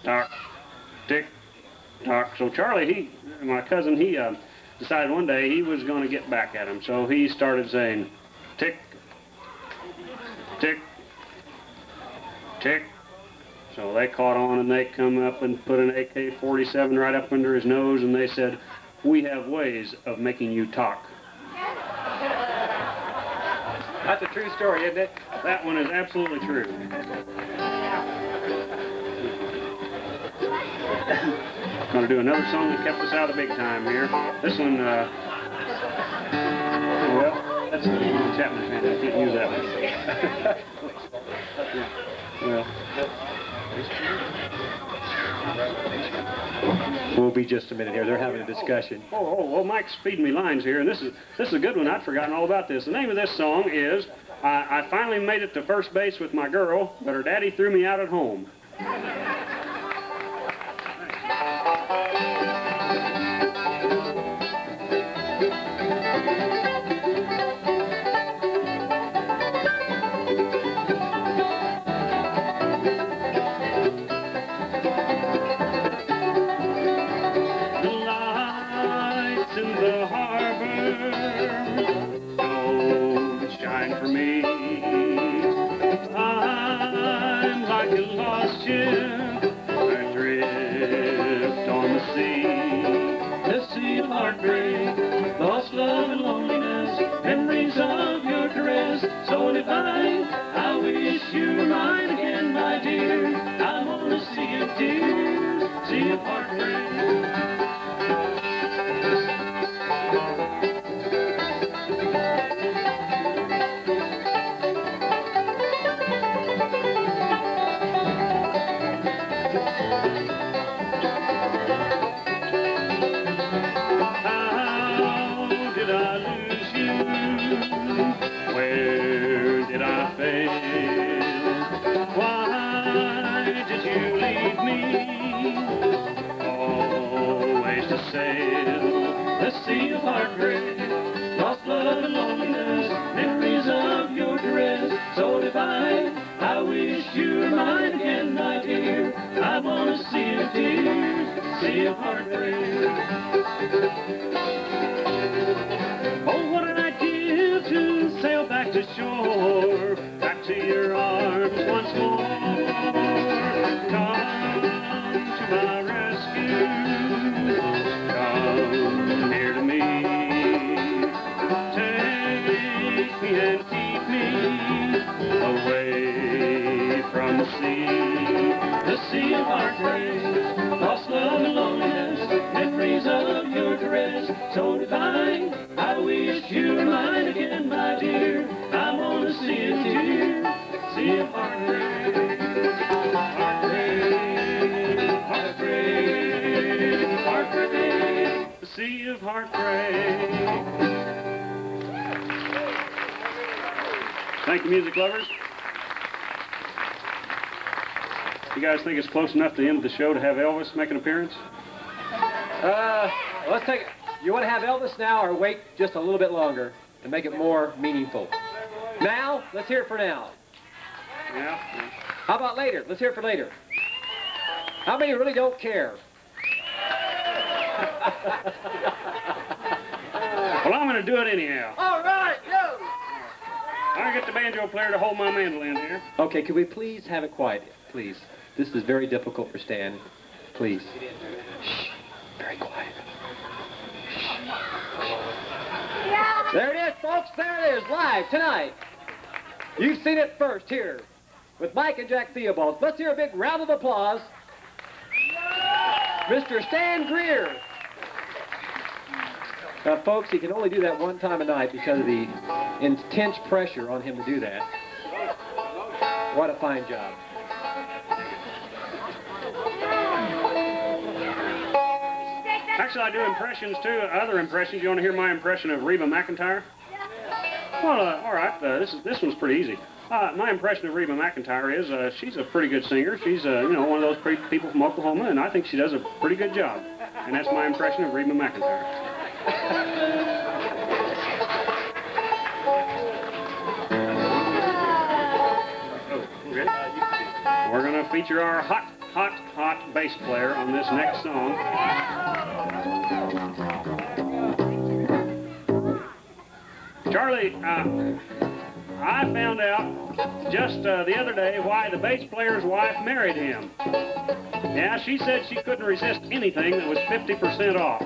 tock, tick, tock. So Charlie, my cousin, he decided one day he was going to get back at him. So he started saying, tick, tick, tick. So they caught on, and they come up and put an AK-47 right up under his nose, and they said, we have ways of making you talk. That's a true story, isn't it? That one is absolutely true. Going to do another song that kept us out of big time here. This one, well, that's the Chapman fan. I can't use that one. Well, we'll be just a minute here. They're having a discussion. Well, Mike's feeding me lines here, and this is a good one. I'd forgotten all about this. The name of this song is I finally made it to first base with my girl, but her daddy threw me out at home. So divine, I wish you were mine again, my dear. I want to see your tears, see your heartbreak. The sea of heartbreak, lost love and loneliness, memories of your dress, so divine. I wish you were mine again, my dear. I want to see your tears, sea of heartbreak. Oh, what did I give to sail back to shore, back to your arms once more? Come to my rescue. Come near to me, take me and keep me away from the sea of heartbreak, lost love and loneliness, memories of your caress, so divine. I wish you were mine again, my dear. I want to see a tear, sea of heartbreak, heartbreak, heartbreak, heartbreak. The sea of heartbreak. Thank you, music lovers. You guys think it's close enough to the end of the show to have Elvis make an appearance? Let's take it. You want to have Elvis now or wait just a little bit longer to make it more meaningful? Now? Let's hear it for now. Yeah. How about later? Let's hear it for later. How many really don't care? Well, I'm going to do it anyhow. All right, go! I'll get the banjo player to hold my mandolin here. Okay, could we please have it quiet, please? This is very difficult for Stan. Please. Shh. Very quiet. Shh. There it is, folks. There it is, live tonight. You've seen it first here with Mike and Jack Theobald. Let's hear a big round of applause. Mr. Stan Greer. Folks, he can only do that one time a night because of the intense pressure on him to do that. What a fine job. Actually, I do impressions too, other impressions. You want to hear my impression of Reba McEntire? Well, all right, this one's pretty easy. My impression of Reba McEntire is she's a pretty good singer. She's one of those people from Oklahoma, and I think she does a pretty good job. And that's my impression of Reba McEntire. Okay. We're going to feature our hot bass player on this next song. Charlie, I found out just the other day why the bass player's wife married him. Yeah, she said she couldn't resist anything that was 50% off.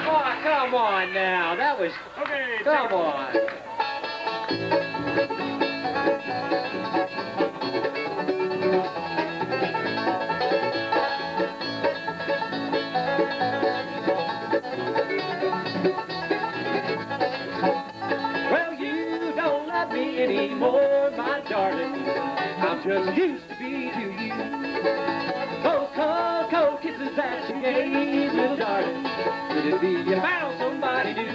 Oh, come on now. That was... Okay, come on. Well, you don't love me anymore, my darling. I'm just used to be to you. Those cold kisses that you gave, little darling, could it be you found somebody new?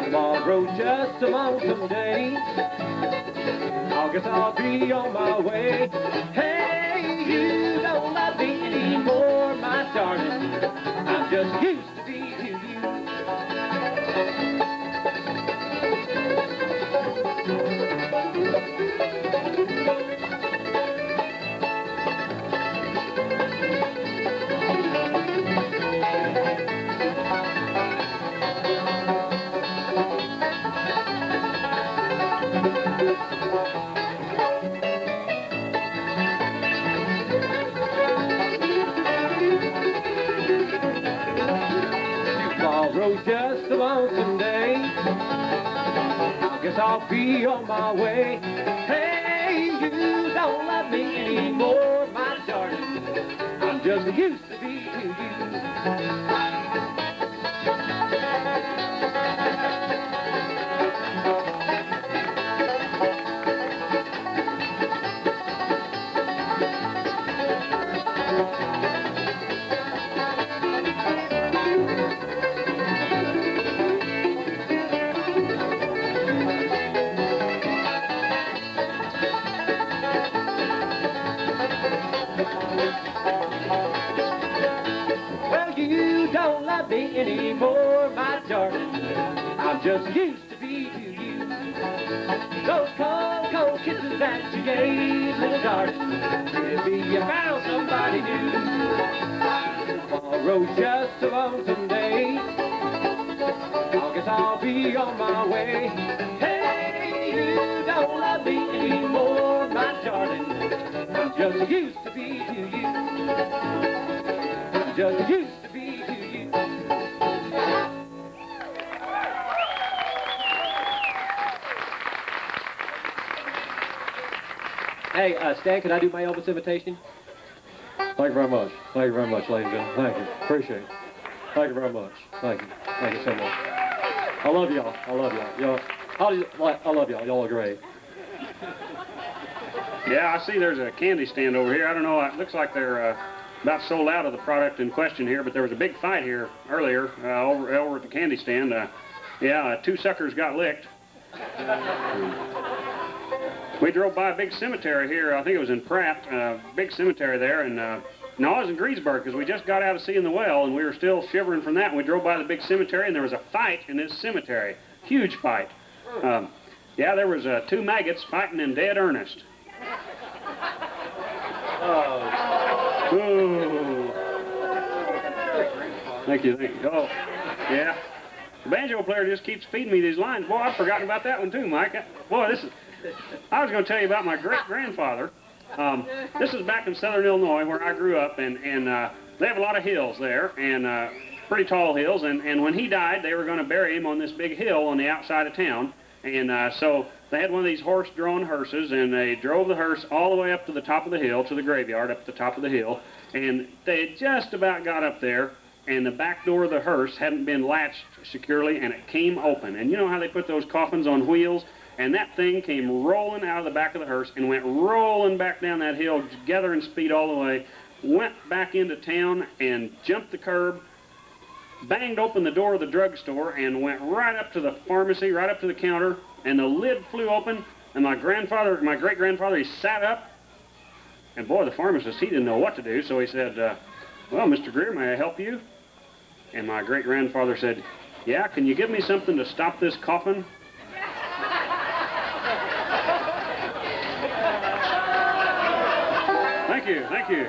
Tomorrow tomorrow just a lonesome day. I guess I'll be on my way. Hey, you don't love me anymore, my darling. I'm just used to be to you. Tomorrow's just a lonesome day. I guess I'll be on my way. Hey, you don't love me anymore, my darling. I'm just used to be to you. Well, you don't love me anymore, my darling. I'm just used to be to you. Those cold kisses that you gave, little darling, maybe you found somebody new. Tomorrow's just a lonesome day. I guess I'll be on my way. Hey, you don't love me anymore, my darling. I'm just used to be to you. I'm just used to be to you. Hey, Stan, can I do my Elvis imitation? Thank you very much. Thank you very much, ladies and gentlemen. Thank you. Appreciate it. Thank you very much. Thank you. Thank you so much. I love y'all. I love y'all. Y'all, I love y'all. Y'all are great. Yeah, I see there's a candy stand over here. I don't know, it looks like they're about sold out of the product in question here, but there was a big fight here earlier over at the candy stand. Yeah, two suckers got licked. We drove by a big cemetery here. I think it was in Pratt, big cemetery there, and no, it was in Greensburg because we just got out of seeing the well, and we were still shivering from that. And we drove by the big cemetery, and there was a fight in this cemetery, huge fight. Yeah, there was two maggots fighting in dead earnest. Ooh. Thank you, thank you. Oh, yeah. The banjo player just keeps feeding me these lines. Boy, I've forgotten about that one too, Mike. Boy, I was going to tell you about my great-grandfather. This is back in southern Illinois where I grew up, and they have a lot of hills there, and pretty tall hills, and when he died, they were going to bury him on this big hill on the outside of town, and so they had one of these horse-drawn hearses, and they drove the hearse all the way up to the top of the hill, to the graveyard up at the top of the hill, and they had just about got up there, and the back door of the hearse hadn't been latched securely, and it came open. And you know how they put those coffins on wheels? And that thing came rolling out of the back of the hearse and went rolling back down that hill, gathering speed all the way, went back into town and jumped the curb, banged open the door of the drugstore, and went right up to the pharmacy, right up to the counter, and the lid flew open, and my great-grandfather, he sat up, and boy, the pharmacist, he didn't know what to do, so he said, well, Mr. Greer, may I help you? And my great-grandfather said, yeah, can you give me something to stop this coughing? Thank you, thank you.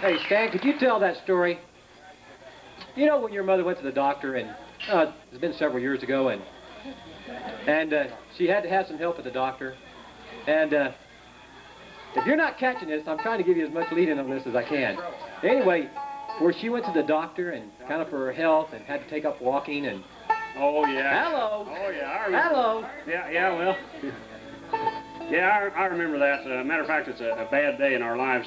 Hey, Stan, could you tell that story? You know when your mother went to the doctor, and it's been several years ago, and she had to have some help at the doctor. And if you're not catching this, I'm trying to give you as much lead-in on this as I can. Anyway, where she went to the doctor and kind of for her health and had to take up walking and... Oh, yeah. Hello. Oh, yeah, I remember. Hello. Yeah, well... Yeah, I remember that. Matter of fact, it's a bad day in our lives.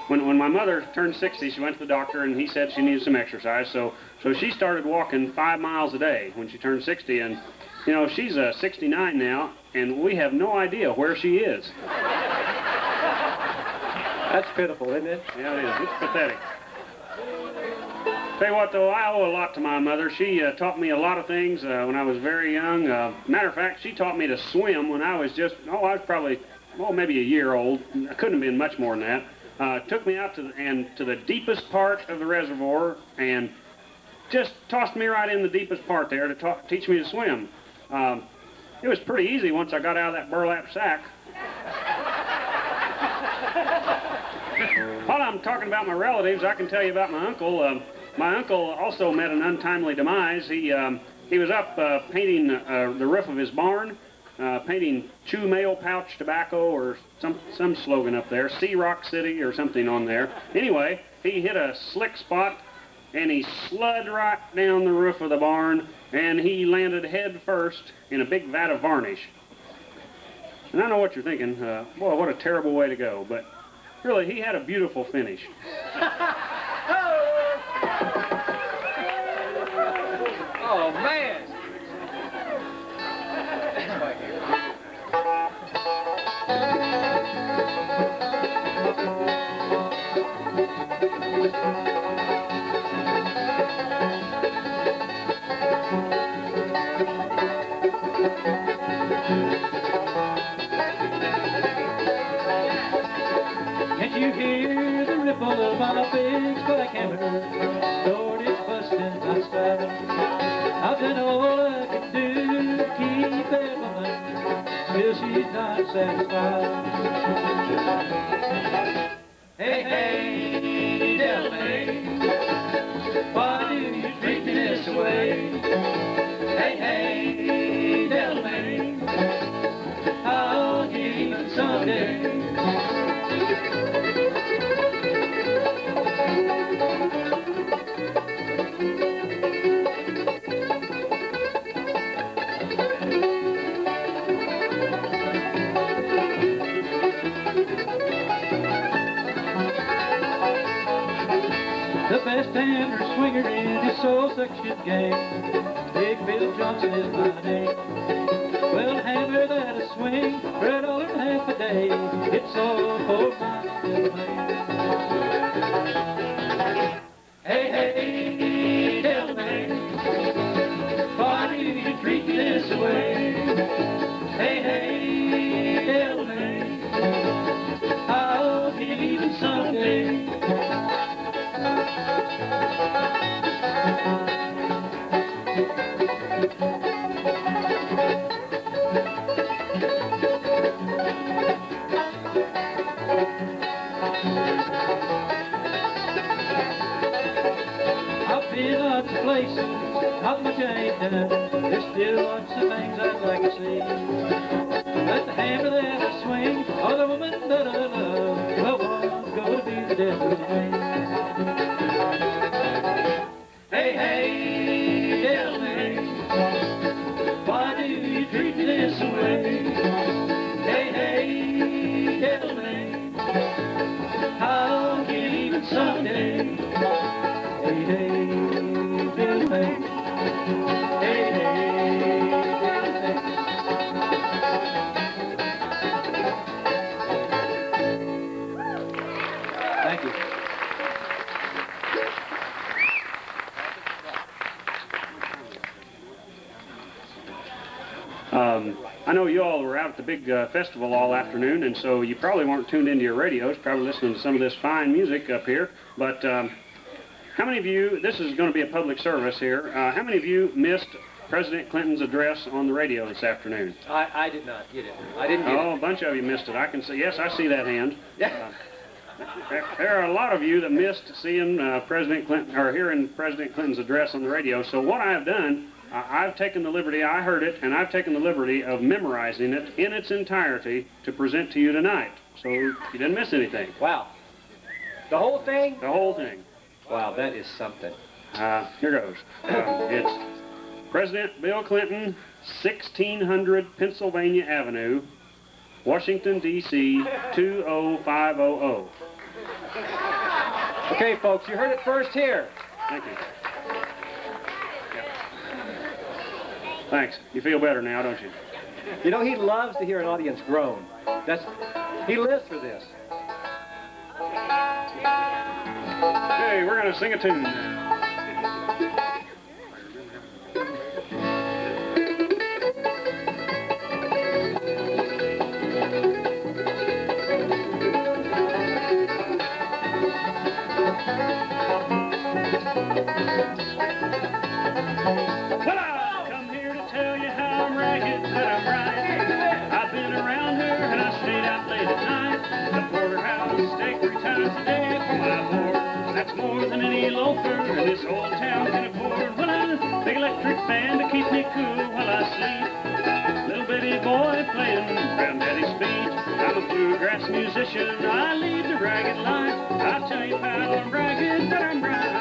When my mother turned 60, she went to the doctor, and he said she needed some exercise. So she started walking 5 miles a day when she turned 60. And, you know, she's 69 now, and we have no idea where she is. That's pitiful, isn't it? Yeah, it is. It's pathetic. Tell you what, though, I owe a lot to my mother. She taught me a lot of things when I was very young. Matter of fact, she taught me to swim when I was just, I was probably, maybe a year old. I couldn't have been much more than that. Took me out to the deepest part of the reservoir and just tossed me right in the deepest part there to teach me to swim. It was pretty easy once I got out of that burlap sack. While I'm talking about my relatives, I can tell you about my uncle. My uncle also met an untimely demise. He was up painting the roof of his barn, painting Chew Mail Pouch Tobacco or some slogan up there, Sea Rock City or something on there. Anyway, he hit a slick spot and he slid right down the roof of the barn and he landed head first in a big vat of varnish. And I know what you're thinking, boy, what a terrible way to go, but really, he had a beautiful finish. Oh, man. Can't you hear the ripple of my big spikehammer? Lord, it's busting my spine. I've done all I can do to keep that woman, still she's not satisfied. Hey, hey, tell me, why do you treat me this way? Hey, hey, tell me, I'll give you someday. The best hammer swinger in this soul section game. Big Bill Johnson is my name. Well, hammer that I swing right all in half a day. It's all for my little man. Hey, hey, tell me, why do you treat me this way? Hey, hey, tell me, I'll give you someday. I've been lots of places, not much I ain't done. There's still lots of things I'd like to see. But the hammer that I swing, or the woman that I love, well, one's gonna be the death of me. Hey, hey, tell me, why do you treat me this way? Hey, hey, tell me, I'll give you someday. Hey, hey, tell me, hey, hey, tell me. Thank you. I know you all were out at the big festival all afternoon, and so you probably weren't tuned into your radios, probably listening to some of this fine music up here. But how many of you, this is going to be a public service here, how many of you missed President Clinton's address on the radio this afternoon? I did not get it. I didn't get it. Oh, a bunch of you missed it. I can see, yes, I see that hand. Yeah. There are a lot of you that missed seeing President Clinton, or hearing President Clinton's address on the radio. So what I have done, I've taken the liberty, I heard it, and I've taken the liberty of memorizing it in its entirety to present to you tonight. So you didn't miss anything. Wow. The whole thing? The whole thing. Wow, that is something. Here goes. It's President Bill Clinton, 1600 Pennsylvania Avenue, Washington, D.C., 20500. Okay, folks, you heard it first here. Thank you. Thanks. You feel better now, don't you? You know, he loves to hear an audience groan. He lives for this. Okay, we're going to sing a tune now. Well, I've come here to tell you how I'm ragged, but I'm right. I've been around her and I stayed out late at night. The porterhouse steak 3 times a day for my board. That's more than any loafer in this old town can afford. Well, I'm a big electric fan to keep me cool while I sleep. Little bitty boy playing round daddy's feet. I'm a bluegrass musician, I lead the ragged life. I'll tell you, pal, I'm ragged, but I'm right.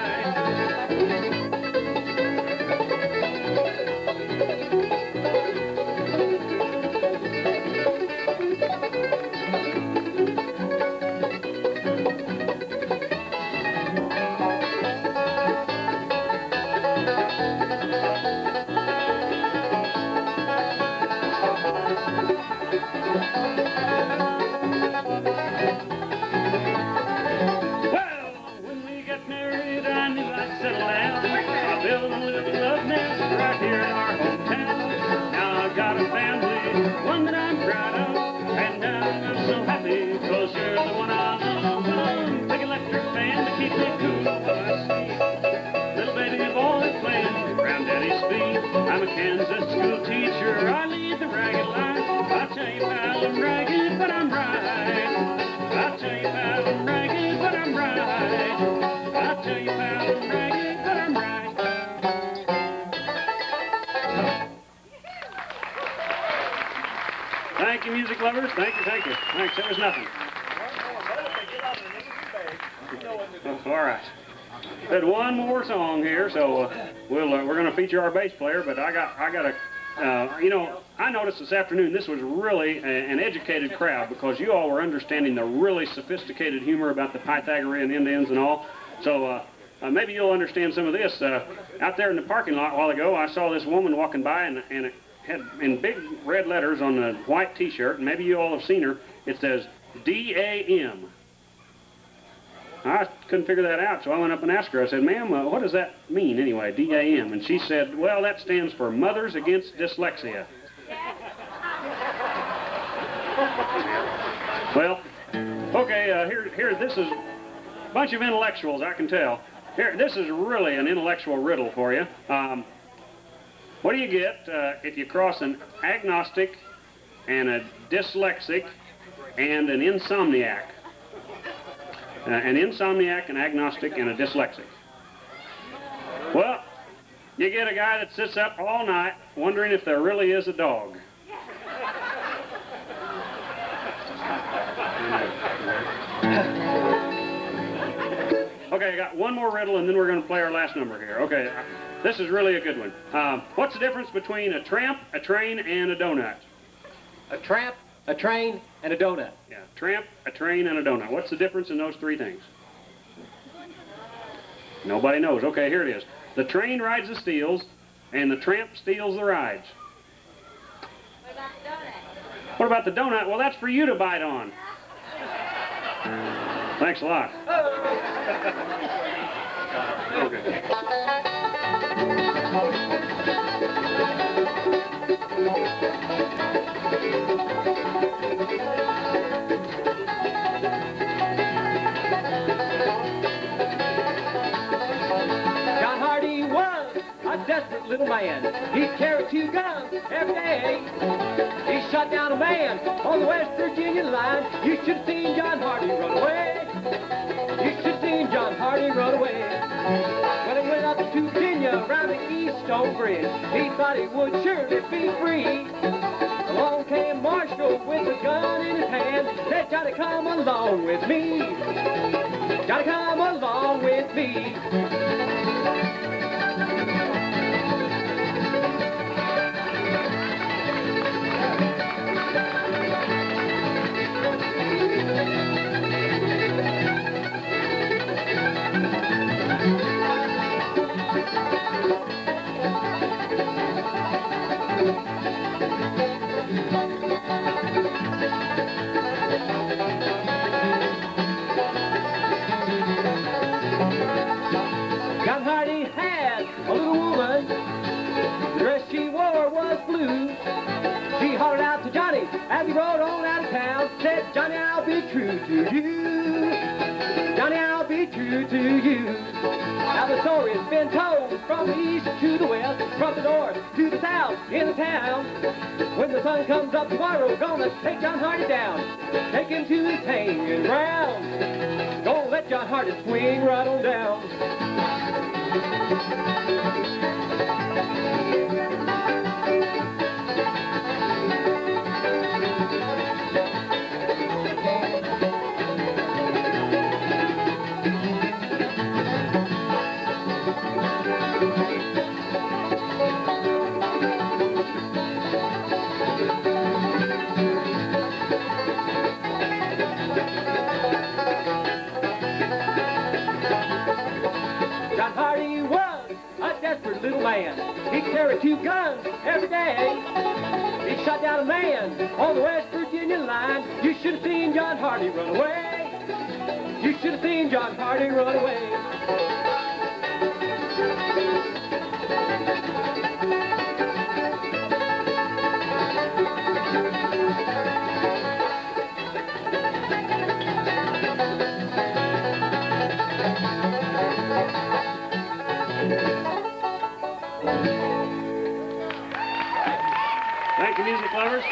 Thank you, music lovers. Thank you, thank you. Thanks, it was nothing. All right. We had one more song here, so we're going to feature our bass player. But I got a, you know, I noticed this afternoon this was really an educated crowd because you all were understanding the really sophisticated humor about the Pythagorean Indians and all. So maybe you'll understand some of this. Out there in the parking lot a while ago, I saw this woman walking by, and it had in big red letters on a white T-shirt, and maybe you all have seen her. It says D-A-M. I couldn't figure that out, so I went up and asked her. I said, ma'am, what does that mean anyway, D-A-M? And she said, well, that stands for Mothers Against Dyslexia. Well, okay, here, this is a bunch of intellectuals, I can tell. Here, this is really an intellectual riddle for you. What do you get if you cross an agnostic and a dyslexic and an insomniac? An insomniac, an agnostic, and a dyslexic. Well, you get a guy that sits up all night wondering if there really is a dog. Okay, I got one more riddle, and then we're going to play our last number here. Okay, this is really a good one. What's the difference between a tramp, a train, and a donut? A tramp, a train, and a donut. Yeah, tramp, a train, and a donut. What's the difference in those three things? Nobody knows. Okay, here it is. The train rides the steals, and the tramp steals the rides. What about the donut? What about the donut? Well, that's for you to bite on. Thanks a lot. Okay. John Hardy was a desperate little man. He carried 2 guns every day. He shot down a man on the West Virginia line. You should have seen John Hardy run away. You should have seen John Hardy run away. When he went up to Virginia around the Keystone Bridge, he thought he would surely be free. Along came Marshall with a gun in his hand, said, Johnny, come along with me. Johnny, come along with me. John Hardy had a little woman. The dress she wore was blue. She hollered out to Johnny as he rode on out of town, said, Johnny, I'll be true to you. Johnny, I'll be true to you. Now the story has been told from the east to the west, from the north to the south in the town. When the sun comes up tomorrow, gonna take John Hardy down, take him to his hanging ground. Gonna let John Hardy swing right on down. John Hardy was a desperate little man. He carried 2 guns every day. He shot down a man on the West Virginia line. You should have seen John Hardy run away. You should have seen John Hardy run away. Thank you, music lovers.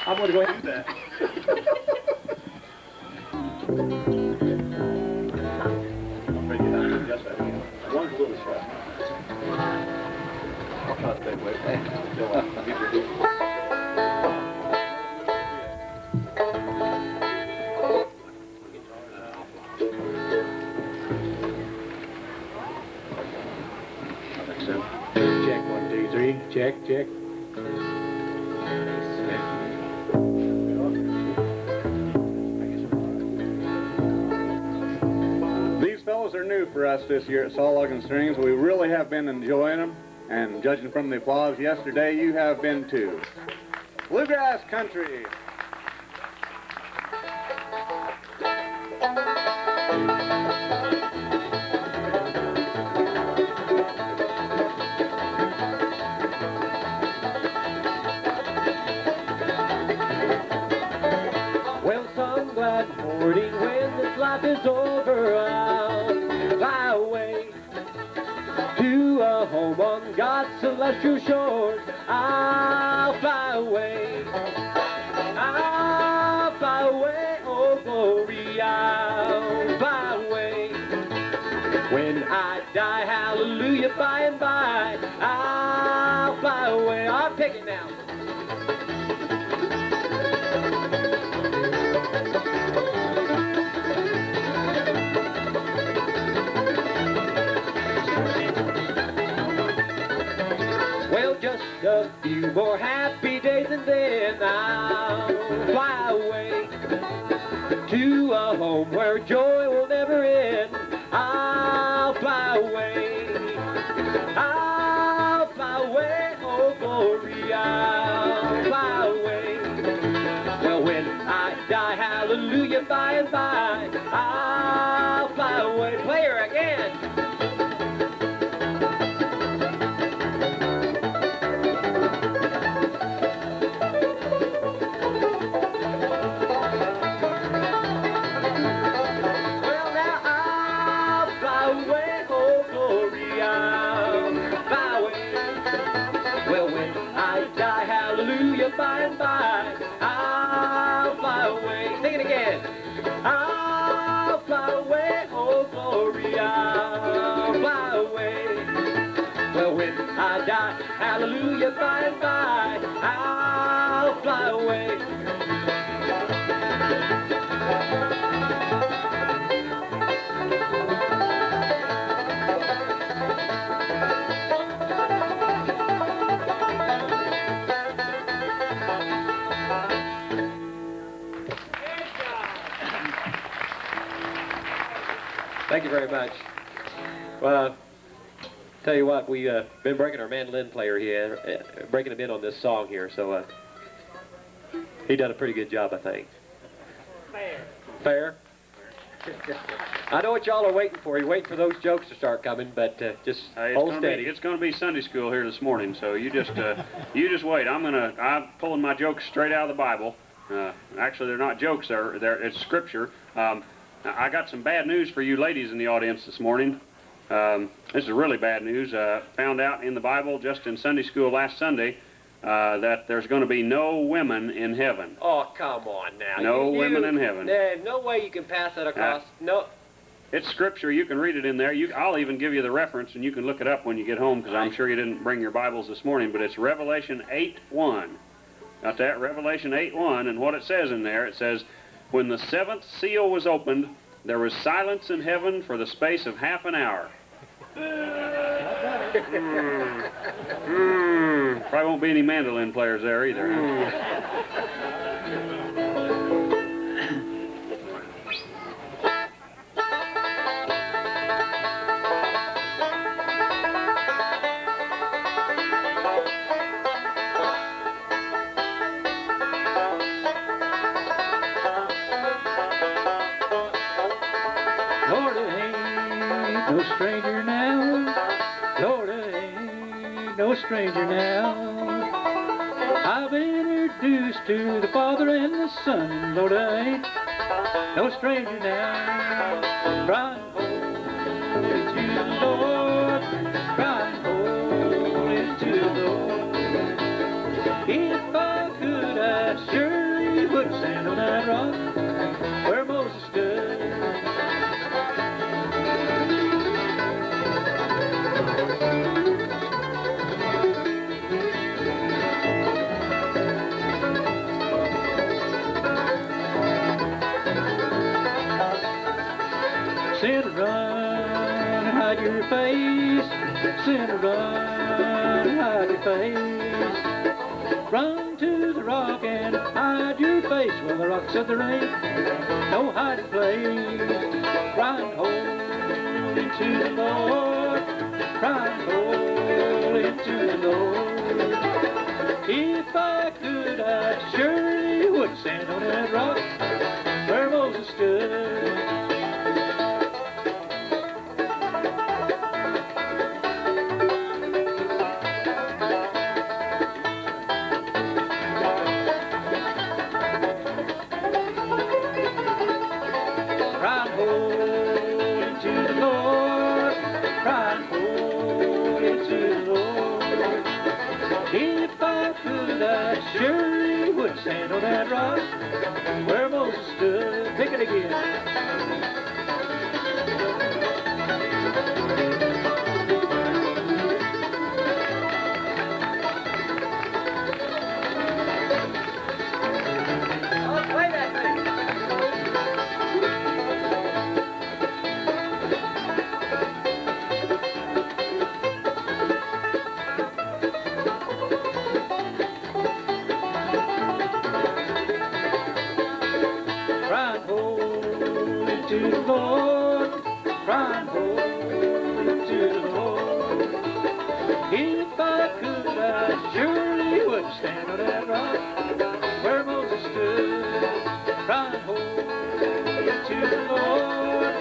I'm going to go ahead and do that. One's a little short. I'll try to stay away. Check, 1, 2, 3. Check, check. These fellows are new for us this year at Sawlog and Strings. We really have been enjoying them, and judging from the applause yesterday, you have been too. Bluegrass Country. Well, some glad morning when this life is over, I'll fly away to a home on God's celestial shores. I'll fly away. I'll fly away, oh glory, I'll fly away. When I die, hallelujah, by and by, I'll fly away. I'll take it now. Well, just a few more happy days and then I'll fly away to a home where joy will never end. I'll fly away. I'll fly away, oh glory, I'll fly away. Well, when I die, hallelujah, by and by, I'll fly away. Player again. By and by, I'll fly again. I'll fly away, oh glory, I'll fly away. Well, when I die, hallelujah, by and by, I'll fly away. Thank you very much. Well, tell you what, we've been breaking our mandolin player here, breaking him in on this song here, so he done a pretty good job, I think. Fair. Fair? I know what y'all are waiting for. You're waiting for those jokes to start coming, but just hold steady. It's going to be Sunday school here this morning, so you just wait. I'm pulling my jokes straight out of the Bible. Actually, they're not jokes. It's scripture. I got some bad news for you ladies in the audience this morning. This is really bad news. Found out in the Bible just in Sunday school last Sunday that there's going to be no women in heaven. Oh, come on now. No women in heaven. There's no way you can pass that across. No. It's scripture. You can read it in there. I'll even give you the reference, and you can look it up when you get home, because I'm sure you didn't bring your Bibles this morning, but it's Revelation 8:1. Got that? Revelation 8:1, and what it says in there, it says, when the seventh seal was opened, there was silence in heaven for the space of half an hour. Probably won't be any mandolin players there either. Lord, I ain't no stranger now. Lord, I ain't no stranger now. I've been introduced to the Father and the Son, and Lord, I ain't no stranger now. Crying holy to the Lord, crying holy to the Lord. If I could, I surely would stand on that rock where Moses stood. Sinner, run and hide your face. Sinner, run and hide your face. Run to the rock and hide your face. Well, the rock said there ain't no hiding place. Crying holy to the Lord. Crying holy to the Lord. If I could, I surely would stand on that rock where Moses stood. Surely would stand on that rock where Moses stood. Pick it again. To the Lord, crying holy to the Lord. If I could, I surely would stand on that rock where Moses stood, crying holy to the Lord,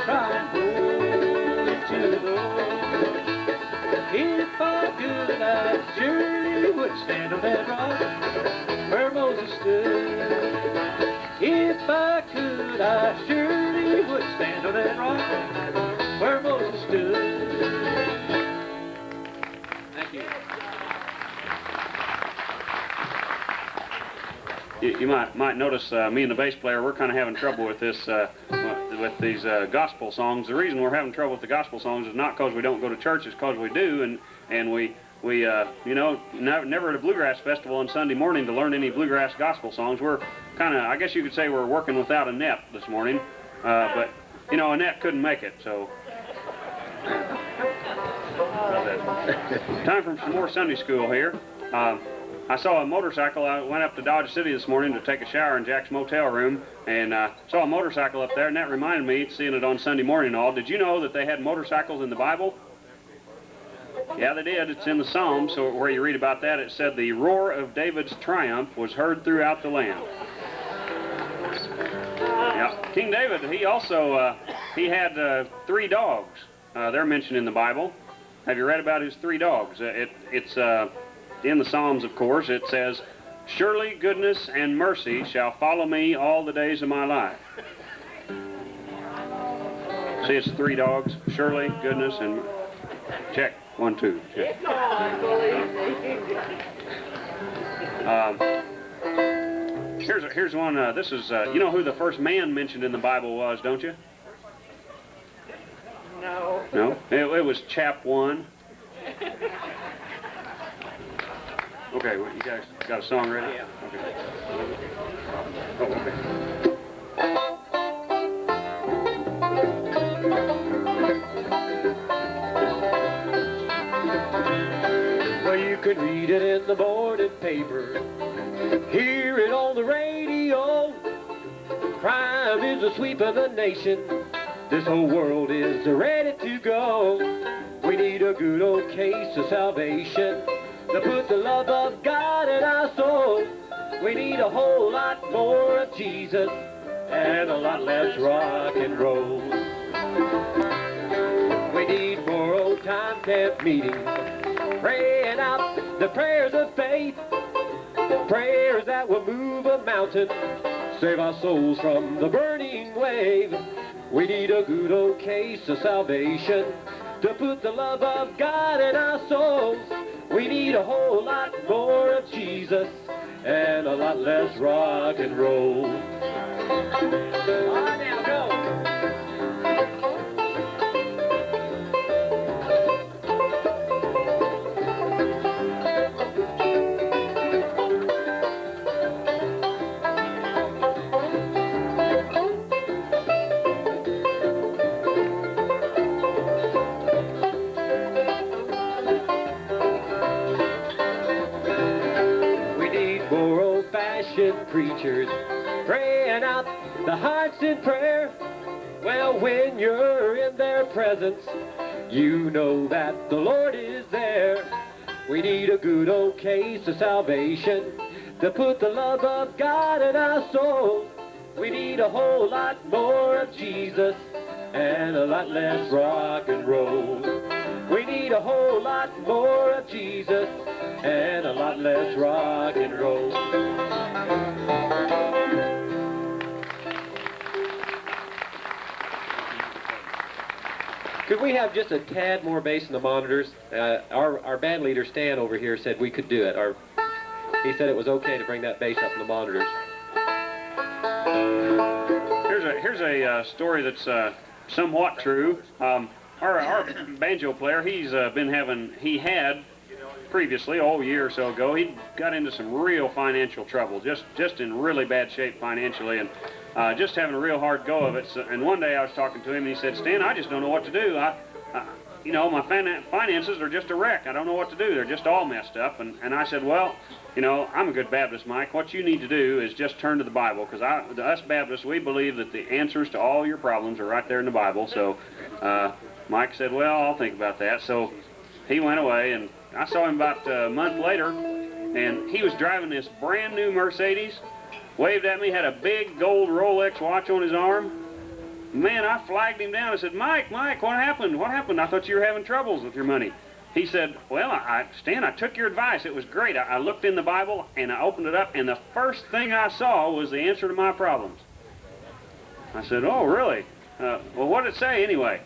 crying holy to the Lord. If I could, I surely would stand on that rock where Moses stood. If I could, I surely would stand on that rock where Moses stood. Thank you. you might notice me and the bass player, we're kind of having trouble with this, with these gospel songs. The reason we're having trouble with the gospel songs is not because we don't go to church, it's because we do, and we you know, never at a Bluegrass festival on Sunday morning to learn any Bluegrass gospel songs. We're kind of, I guess you could say we're working without a net this morning, but, you know, Annette couldn't make it, so. Time for some more Sunday school here. I saw a motorcycle. I went up to Dodge City this morning to take a shower in Jack's motel room, and saw a motorcycle up there, and that reminded me, seeing it on Sunday morning and all, did you know that they had motorcycles in the Bible? Yeah, they did. It's in the Psalms, so where you read about that, it said the roar of David's triumph was heard throughout the land. Yeah. King David, he also, he had 3 dogs. They're mentioned in the Bible. Have you read about his 3 dogs? It's in the Psalms, of course. It says, "Surely goodness and mercy shall follow me all the days of my life." See, it's 3 dogs. Surely, goodness, and check. 1, 2. Check. Here's one. This is, you know who the first man mentioned in the Bible was, don't you? No. No? It was Chap 1. Okay, well, you guys got a song ready? Yeah. Okay. Oh, okay. Well, you can read it in the morning paper, hear it on the radio. Crime is a sweep of the nation. This whole world is ready to go. We need a good old case of salvation to put the love of God in our soul. We need a whole lot more of Jesus and a lot less rock and roll. We need more old time camp meetings, praying out the prayers of faith, prayers that will move a mountain, save our souls from the burning wave. We need a good old case of salvation to put the love of God in our souls. We need a whole lot more of Jesus and a lot less rock and roll. All right, now go. Preachers praying out the hearts in prayer. Well, when you're in their presence, you know that the Lord is there. We need a good old case of salvation to put the love of God in our soul. We need a whole lot more of Jesus and a lot less rock and roll. We need a whole lot more of Jesus and a lot less rock and roll. Could we have just a tad more bass in the monitors? Our band leader, Stan, over here said we could do it. He said it was okay to bring that bass up in the monitors. Here's a story that's somewhat true. Our banjo player, he had previously, a year or so ago, he got into some real financial trouble, just in really bad shape financially, and just having a real hard go of it. So, and one day I was talking to him, and he said, "Stan, I just don't know what to do. You know, my finances are just a wreck. I don't know what to do. They're just all messed up." And I said, "Well, you know, I'm a good Baptist, Mike. What you need to do is just turn to the Bible, because us Baptists, we believe that the answers to all your problems are right there in the Bible." So Mike said, "Well, I'll think about that." So he went away, and I saw him about a month later, and he was driving this brand new Mercedes, waved at me, had a big gold Rolex watch on his arm. Man, I flagged him down. I said, Mike, what happened? What happened? I thought you were having troubles with your money." He said, "Well, Stan, I took your advice. It was great. I looked in the Bible, and I opened it up, and the first thing I saw was the answer to my problems." I said, "Oh, really? Well, what did it say anyway?"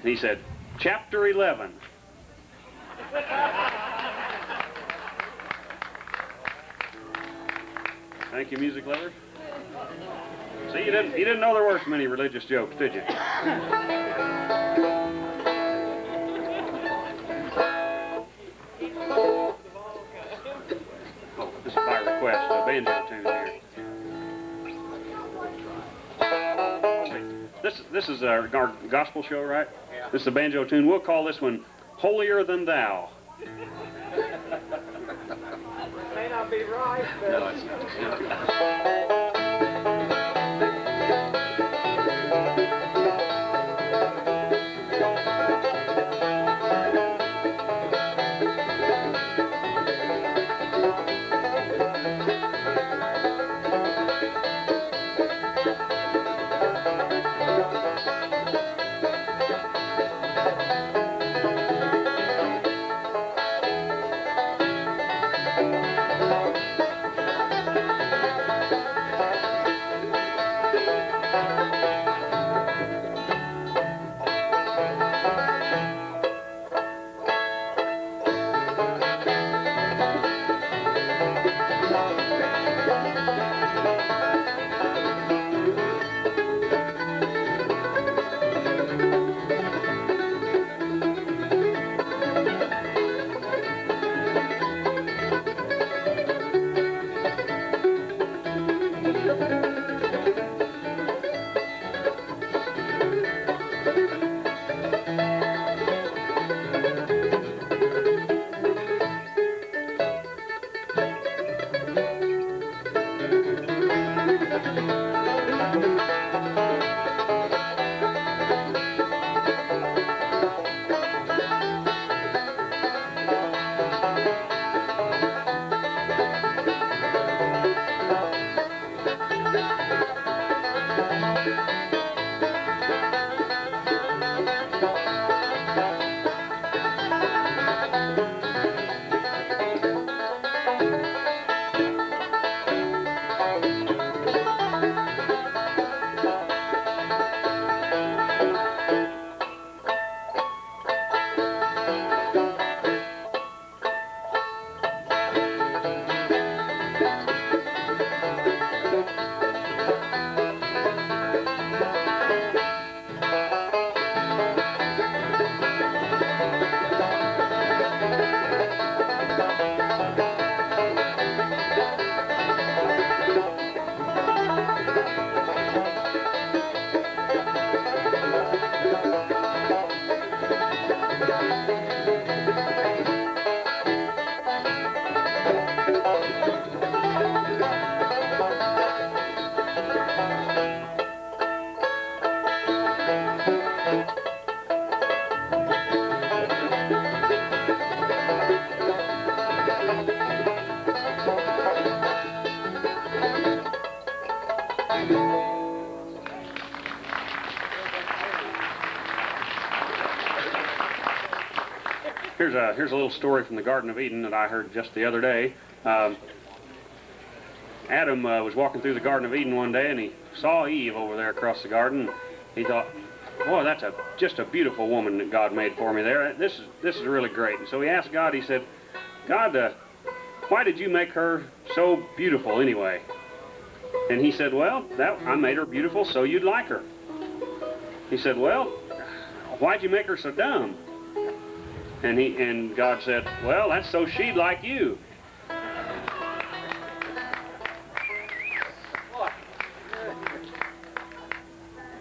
And he said, "Chapter 11. Thank you, music lovers. See, you didn't know there were so many religious jokes, did you? Oh, this is by request, a banjo tune here. This is our gospel show, right? Yeah. This is a banjo tune. We'll call this one "Holier Than Thou." May not be right, but... No, it's not. Here's a little story from the Garden of Eden that I heard just the other day. Adam was walking through the Garden of Eden one day, and he saw Eve over there across the garden. He thought, boy, that's just a beautiful woman that God made for me there. This is really great. And so he asked God, he said, God, why did you make her so beautiful anyway? And he said, well, I made her beautiful so you'd like her. He said, well, why'd you make her so dumb? And God said, well, that's so she'd like you.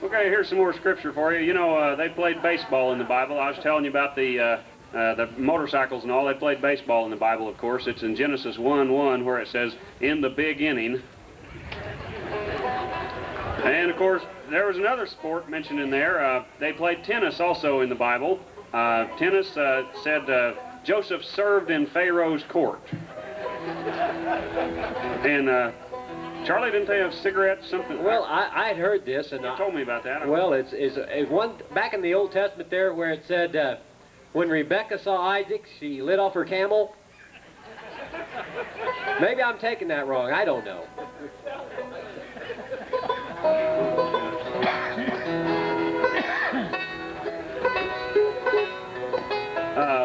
Okay, here's some more scripture for you. You know, they played baseball in the Bible. I was telling you about the motorcycles and all. They played baseball in the Bible, of course. It's in Genesis 1:1 where it says, in the big inning. And, of course, there was another sport mentioned in there. They played tennis also in the Bible. Tennis said Joseph served in Pharaoh's court. And Charlie, didn't they have cigarettes? Something? Well, I'd heard this, and you told me about that. Well, it's one back in the Old Testament there where it said when Rebecca saw Isaac, she lit off her camel. Maybe I'm taking that wrong. I don't know.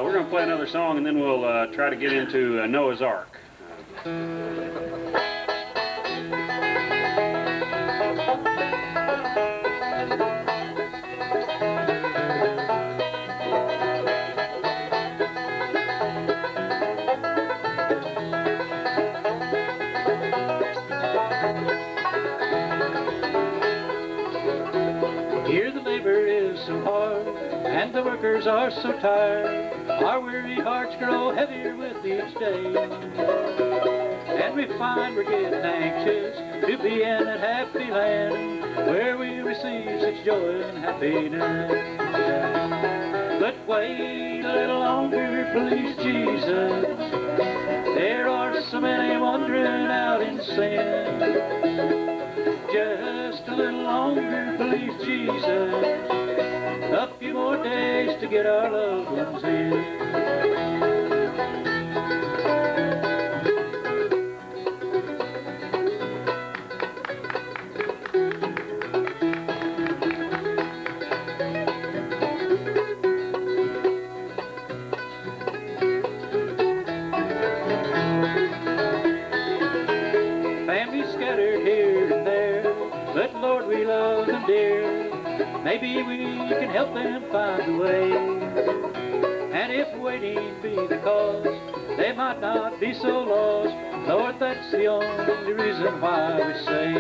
We're going to play another song, and then we'll try to get into Noah's Ark. so hard, and the workers are so tired. Our weary hearts grow heavier with each day, and we find we're getting anxious to be in that happy land where we receive such joy and happiness. But wait a little longer, please, Jesus. There are so many wandering out in sin. Just a little longer, please, Jesus. A few more days to get our loved ones in. Maybe we can help them find a way. And if waiting be the cause, they might not be so lost. Lord, that's the only reason why we say,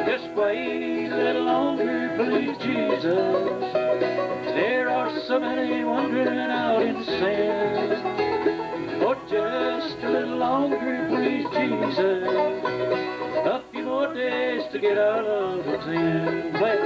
just wait a little longer, please, Jesus. There are so many wandering out in sin. Oh, just a little longer, please, Jesus. A few more days to get our loved ones in. Play it.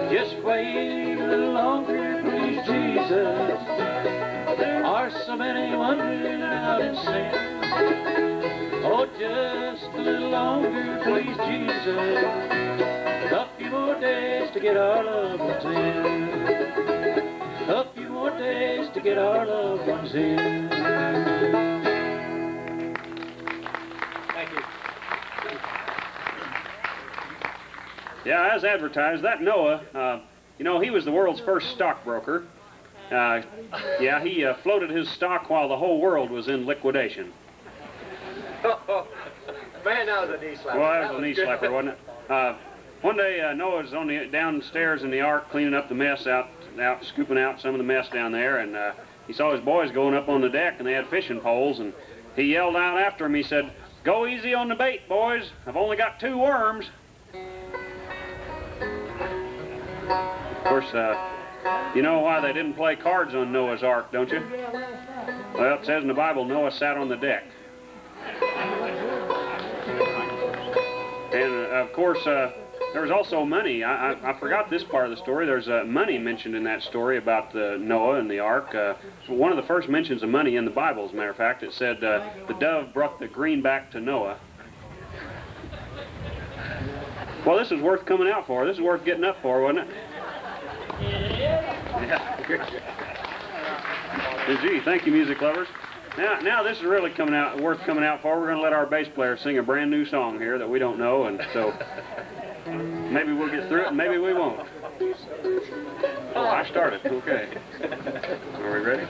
Just wait a little longer, please, Jesus. There are so many wandering out in sin. Oh, just a little longer, please, Jesus. A few more days to get our loved ones in. A few more days to get our loved ones in. Thank you. Yeah, as advertised, that Noah, you know, he was the world's first stockbroker. Yeah, he floated his stock while the whole world was in liquidation. Man, that was a knee slapper. Well, that was a knee slapper, wasn't it? One day, Noah was on the downstairs in the ark cleaning up the mess out, scooping out some of the mess down there, and he saw his boys going up on the deck, and they had fishing poles, and he yelled out after them. He said, "Go easy on the bait, boys. I've only got 2 worms." Of course, you know why they didn't play cards on Noah's ark, don't you? Well, it says in the Bible, Noah sat on the deck. And, of course, there was also money. I forgot this part of the story. There's money mentioned in that story about Noah and the ark. One of the first mentions of money in the Bible, as a matter of fact. It said, the dove brought the greenback to Noah. Well, this is worth coming out for. This is worth getting up for, wasn't it? Yeah. Gee, thank you, music lovers. Now this is really worth coming out for. We're going to let our bass player sing a brand new song here that we don't know, and so maybe we'll get through it, and maybe we won't. Oh, I started. Okay. Are we ready?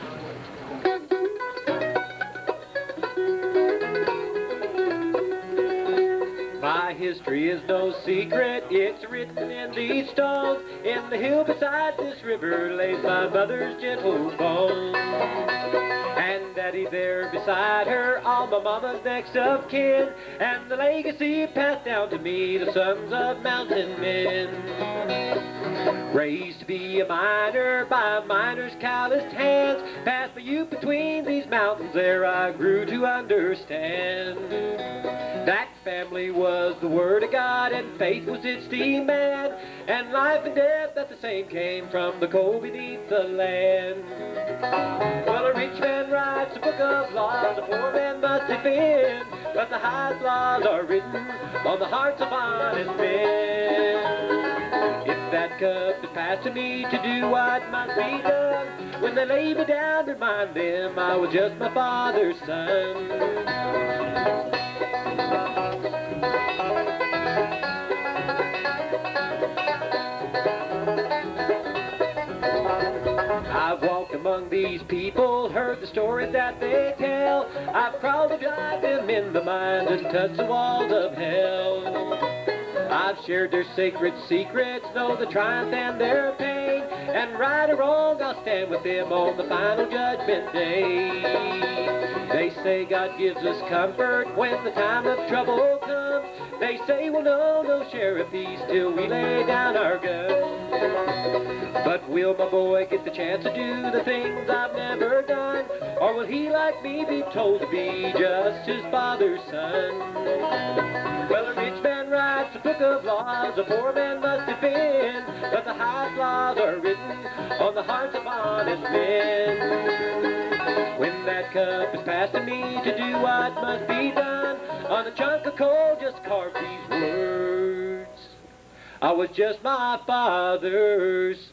My history is no secret, it's written in these stones. In the hill beside this river lays my mother's gentle bones. And Daddy there beside her, all my mama's next of kin. And the legacy passed down to me, the sons of mountain men. Raised to be a miner by a miner's calloused hands. Passed my youth between these mountains, there I grew to understand. That family was the Word of God, and faith was its demand. And life and death at the same came from the coal beneath the land. Well, a rich man writes a book of laws, a poor man must defend. But the highest laws are written on the hearts of honest men. If that cup is passed to me to do what must be done, when they lay me down, remind them I was just my father's son. I've walked among these people, heard the stories that they tell. I've crawled beside them in the mines and touched the walls of hell. I've shared their sacred secrets, know the triumph and their pain, and right or wrong, I'll stand with them on the final judgment day. They say God gives us comfort when the time of trouble comes. They say we'll know no share of peace till we lay down our guns. But will my boy get the chance to do the things I've never done? Or will he, like me, be told to be just his father's son? Well, a rich man writes a book of laws a poor man must defend, but the highest laws are written on the hearts of honest men. When that cup is passed to me to do what must be done, on a chunk of coal just carve these words: I was just my father's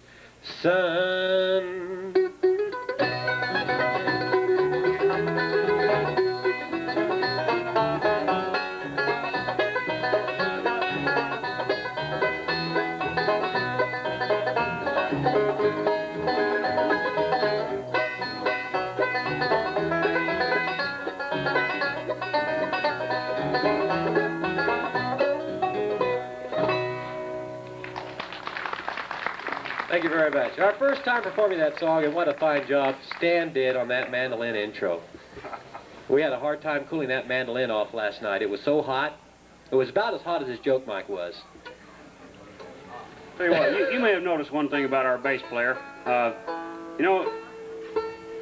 son. Thank you very much. Our first time performing that song, and what a fine job Stan did on that mandolin intro. We had a hard time cooling that mandolin off last night. It was so hot. It was about as hot as his joke mic was. Tell you what, you may have noticed one thing about our bass player. You know,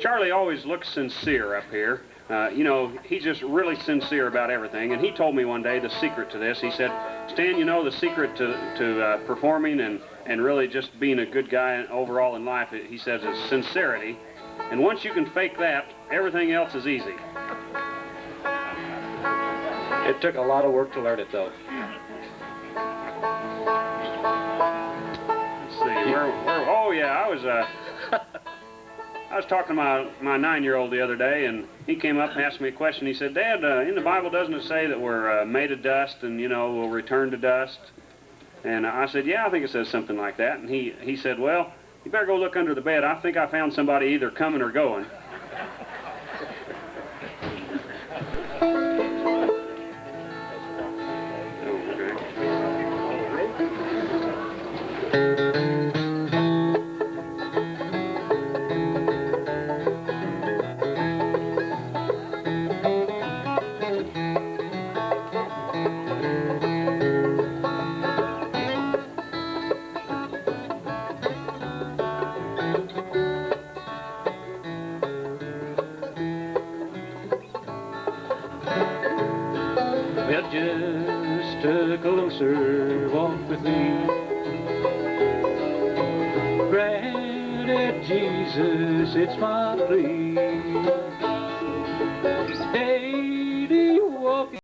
Charlie always looks sincere up here. You know, he's just really sincere about everything. And he told me one day the secret to this. He said, Stan, you know, the secret to performing and really just being a good guy overall in life, he says, is sincerity. And once you can fake that, everything else is easy. It took a lot of work to learn it, though. Let's see, oh yeah, I was talking to my 9-year-old the other day, and he came up and asked me a question. He said, Dad, in the Bible, doesn't it say that we're made of dust and, you know, we'll return to dust? And I said, yeah, I think it says something like that. And he said, well, you better go look under the bed. I think I found somebody either coming or going. Well, just a closer walk with me. Granted, Jesus, it's my plea. Stay